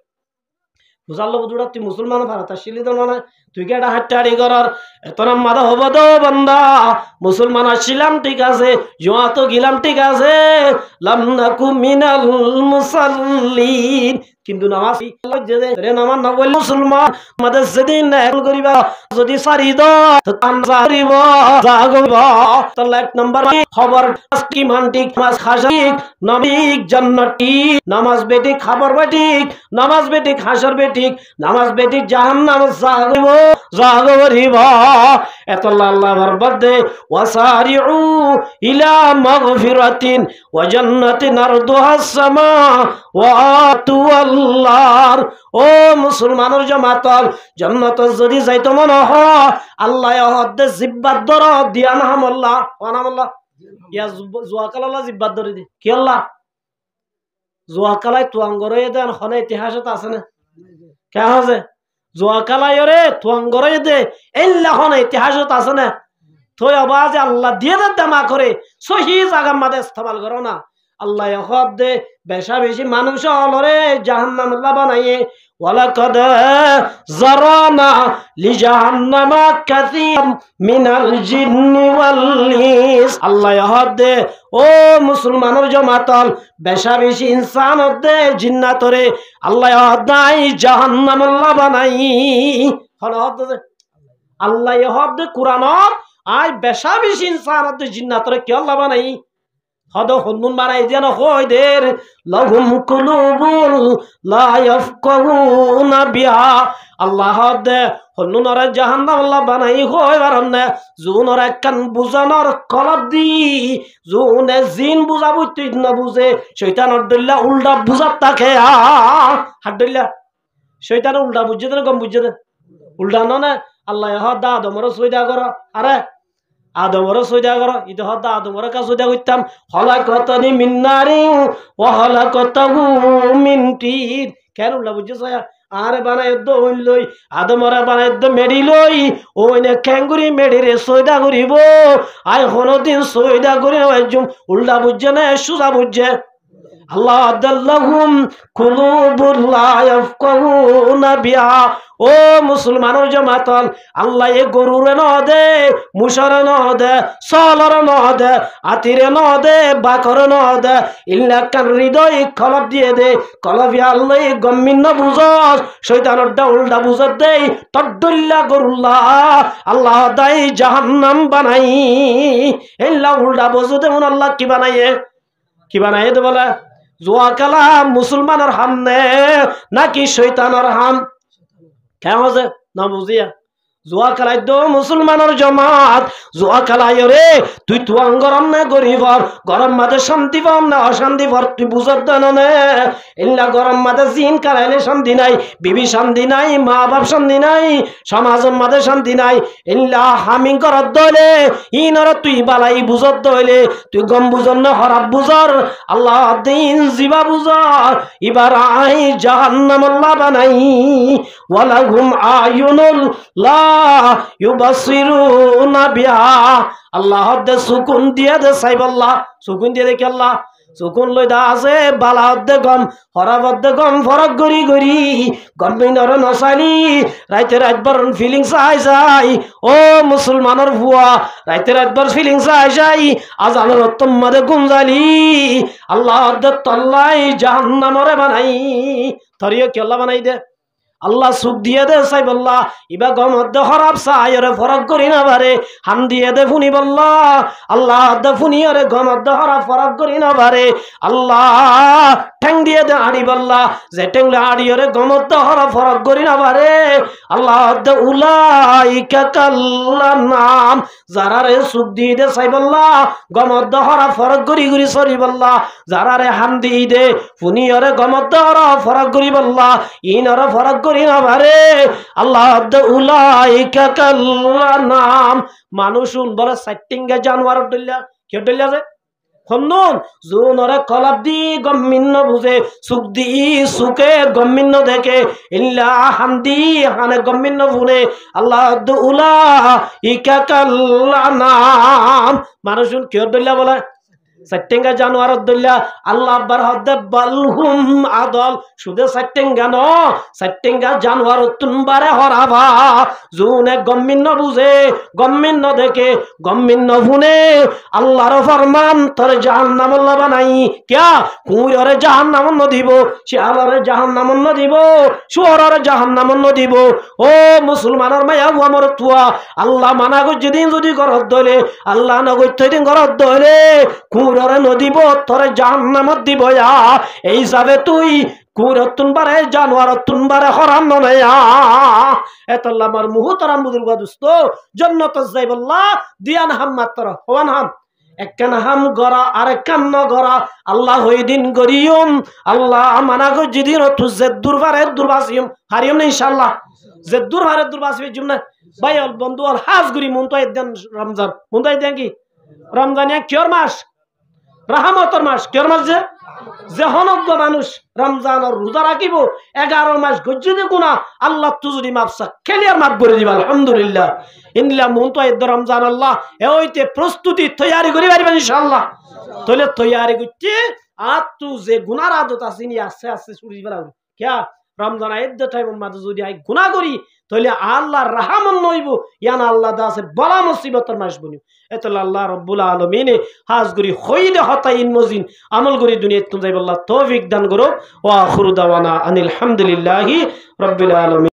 বুঝালো বুঝুড়া তুই মুসলমান ভারতা শিলি তো না তুই কে এটা হাট্টাড়ি করার এত নাম মাদা হবো তো বন্দা মুসলমান আসছিলাম ঠিক আছে জোয়া তো গিলাম ঠিক আছে লামনাকু মিনাল মুসাল্লিন কিন্তু নামাজ নামাজ না বললে মুসলমান আমাদের সেদিন করিবা যদি সারি দিব তাহলে 1 নম্বর খবর কি মানটিক নামাজ খাসিক নবিক জান্নাতি নামাজ বেটিক খবর বেটিক নামাজ বেটিক হাসর বেটিক নামাজ বেটিক জাহান্নাম জাগব জাগরিব এত আল্লাহ বরবাদে ওয়াসারিউ ইলা মাগফিরাতিন ওয়া জান্নাতিন আরদুহাস সামা ওয়া আতুল্লাহ ও মুসলমানের জামাতল জান্নাত যদি যাইতো মনে হয় আল্লাহ হদ্দে জিব্বাত দর দিয়া নাম আল্লাহ নাম আল্লাহ ইয়া জুয়া কালা জিব্বাত ধরে দি কি আল্লাহ জুয়া কালাই তুয়াঙ্গরে দেন হনে ইতিহাসত আছে না কে আছে জুয়া কালাই রে তুয়াঙ্গরে দে এল্লা হনে ইতিহাসত আছে না থই আওয়াজ আল্লাহ দিয়ে দে দামা করে সহি জায়গা মাদে ইস্তেমাল করো না আল্লাহ হদ্দে বেশা বেশি মানুষ হলরে জাহান্নাম আল্লাহ বানাইয়ে ওয়ালাকাদ জারানা লিজাহান্নামা কাসীর মিনাল জিন্নি ওয়াল ইনস আল্লাহ হদ্দে ও মুসলমানের জামাতল বেশা বেশি ইনসান হদ্দে জিন্নাতরে আল্লাহ হদ্দাই জাহান্নাম আল্লাহ বানাই হল হদ্দে আল্লাহ হদ্দে কুরআনত আই বেশা বেশি ইনসান হদ্দে জিন্নাতরে কি আল্লাহ বানাই হদ হন্নুন বানাই যেন হয় দের লাহুম কুলুবুল লা ইয়াফকাহুনা বিহা আল্লাহ দে হন্নুনরে জাহান্নাম আল্লাহ বানাই হয় বারনে জুনরে কান বুজানোর কলব দি জুনে জিন বুঝাবো তুই না বুঝে শয়তানের দল্লা উল্টা বুঝাত থাকে হাত দল্লা শয়তান উল্টা বুঝে দেন কম বুঝে দেন উল্টা না আল্লাহ হদ আদমরে সইদা করো আরে আদমরে সইদা করো ইতে হদ আদমরে কা সইদা করতাম খলাকতানি মিন নারিন ওয়া খলাকতাহু মিন তিন কেন উল্টা বুঝছ আরে বানাই দো লই আদমরে বানাই দো মেডি লই ওইনে ক্যাঙ্গুরি মেডি রে সইদা করিব আই কোনদিন সইদা করে একজন উল্টা বুঝছে না সুজা বুঝছে আল্লাহ আদাল্লাহুম কুলুবুল লা ইয়াফকাহুনা বিহা ও মুসলমানের জামাতল আল্লাহ এ গরুরে ন দে মুশারে ন দে সলরে ন দে আতিরে ন দে বাকরে ন দে ইল্লা কান হৃদয় কলব দিয়ে দে কলবি আল্লাহ গম্মিন বুঝস শয়তানের উল্টা বুঝত দেই তদ্দুল্লা গরুল্লাহ আল্লাহ দাই জাহান্নাম বানাই ইল্লা উল্টা বুঝতে দেন আল্লাহ কি বানাইয়ে দে বলে জুয়া খেলা মুসলমানের হাম নে নাকি শয়তানের হাম কেমন আছে না বুঝিয়া জুয়া খেলাই দো মুসলমানের জমাত জুয়া খেলাই রে তুই তুয়াং গরম না গরিবর গরম মাঝে শান্তি পাম না অশান্তি ভর তুই বুঝত দেন নে ইল্লা গরম মাঝে জিন কারাইলে শান্তি নাই বিবি শান্তি নাই মা বাপ শান্তি নাই সমাজের মাঝে শান্তি নাই ইল্লা হামিং করত দইলে ইনর তুই বালাই বুঝত দইলে তুই গম বুঝর না হরাব বুঝর আল্লাহ দিন জিবা বুঝর ইবার আই জাহান্নাম আল্লাহ বানাই ওয়ালাহুম আয়ুনুল লা ইউবাসিরুনা বিহা আল্লাহ দে সুকুন দিয়ে দে সাইব আল্লাহ সুকুন দিয়ে দে কি আল্লাহ সুকুন লই দা আছে বালা দে গম হরাব দে গম ফরক গরি গরি গম্বিনর নসালি রাইতে রাতবার ফিলিংস আই যাই ও মুসলমানের ভুয়া রাইতে রাতবার ফিলিংস আই যাই আজানের তম্মাদে গুঞ্জালি আল্লাহ দে তল্লাই জাহান্নামরে বানাই ধরিও কি আল্লাহ বানাই দে আল্লাহ সুখ দিয়ে দে সাইব আল্লাহ ইবা গমদ্দে হরাব সাইরে ফরক করি না বারে হাম দিয়ে দে ফুনি বল্লা আল্লাহ দে ফুনি আরে গমদ্দে হরাব ফরক করি না বারে আল্লাহ ঠ্যাং দিয়ে দে আড়ি বল্লা যে ঠ্যাংলে আড়ি আরে গমদ্দে হরাব ফরক করি না বারে আল্লাহ দে উলাইকা কাল্লান নাম যারা রে সুখ দিয়ে দে সাইব আল্লাহ গমদ্দে হরাব ফরক করি করি সরি বল্লা যারা রে হাম দিয়ে দে ফুনি আরে গমদ্দে হরাব ফরক করি বল্লা ইন আরে ফরক না ভারে আল্লাহ উলাইকা কাল্লান নাম মানুষ বলে সাইটিংগে জানোয়ার ডলিয়া কে ডলিয়া যে হন্নুন জুনরে কলাব দি গম্মিন্ন বুঝে সুখ দি সুকে গম্মিন্ন দেখে ইল্লা হামদি হানে গম্মিন্ন বুনে আল্লাহ উলাইকা কাল্লান নাম মানুষ কে ডলিয়া বলে সাইটেঙ্গা জানোয়ার দল্লা আল্লাহ আব্বার হদ্দে বালহুম আদল শুধু সাইটেঙ্গা ন সাইটেঙ্গা জানোয়ার তুনবারে হরাবা জুনে গম্মিন্ন বুঝে গম্মিন্ন দেখে গম্মিন্ন শুনে আল্লাহর ফরমান তোর জাহান্নাম আল্লাহ বানাই কিয়া কুঁড়রে জাহান্নাম দিব শিয়ালরে জাহান্নাম দিব শুয়রের জাহান্নাম দিব ও মুসলমানের মায়া আমার তুয়া আল্লাহ মানা গো যেদিন যদি ঘরত দলে আল্লাহ নগর দিন ঘরত দলে কুঁড়রে নদীব তোরে জাহান্নামত দিব এই হিসাবে তুই কুঁড়তুন বারে জানোয়ার তুনবারে হরাম নয়া এতল্লা আমার মুহতরাম বুজুর্গ দোস্ত জন্নত যাইবল্লাহ দিয়ান হাম মাত্র হওয়ান হাম একখান হাম গড়া আর একখান ন গড়া আল্লাহ হই দিন গরিয়ম আল্লাহ মানা গো যেদিন তুজে দুর্বারে দুর্বাসিয়ম হারিয়ম না ইনশাআল্লাহ যে দুর্বারে দুর্বাসিবে জুমনা ভাই বন্ধু আর হাজ গুরি মুনতাই দেন রমজান মুনতাই দেন কি রমজানিয়া কিয়র মাস রাহমতর মাস কিয়র মাস যে হনজ্ঞ মানুষ রমজান আর রোজা রাখিব 11 মাস গজ্জুদে গুনাহ আল্লাহ তুজুরি মাপসা খেলিয়ার মাপ করে দিবা আলহামদুলিল্লাহ ইনলা মুনতাই রমজান আল্লাহ এইতে প্রস্তুতি তৈয়ারি করি পারিবেন ইনশাআল্লাহ তাহলে তৈয়ারি করতে আর তু যে গুনার আদত আসিনি আস্তে আস্তে ছুটি দিবা কিয়া রমজান আইদ্দ টাইম মাঝে যদি আই গুনাহ করি তাহলে আল্লাহর রহমত নইব ইয়ান আল্লাহ দাসে বলা মুসিবতের মাস বনি এতলা আল্লাহ রাব্বুল আলামিন হাজগুরি খৈদে হতাইন মজিন আমল করি দুনিয়াত তুম যাইব আল্লাহ তৌফিক দান করো ওয়া আখিরু দাওয়ানা আনিল হামদুলিল্লাহি রাব্বিল আলামিন।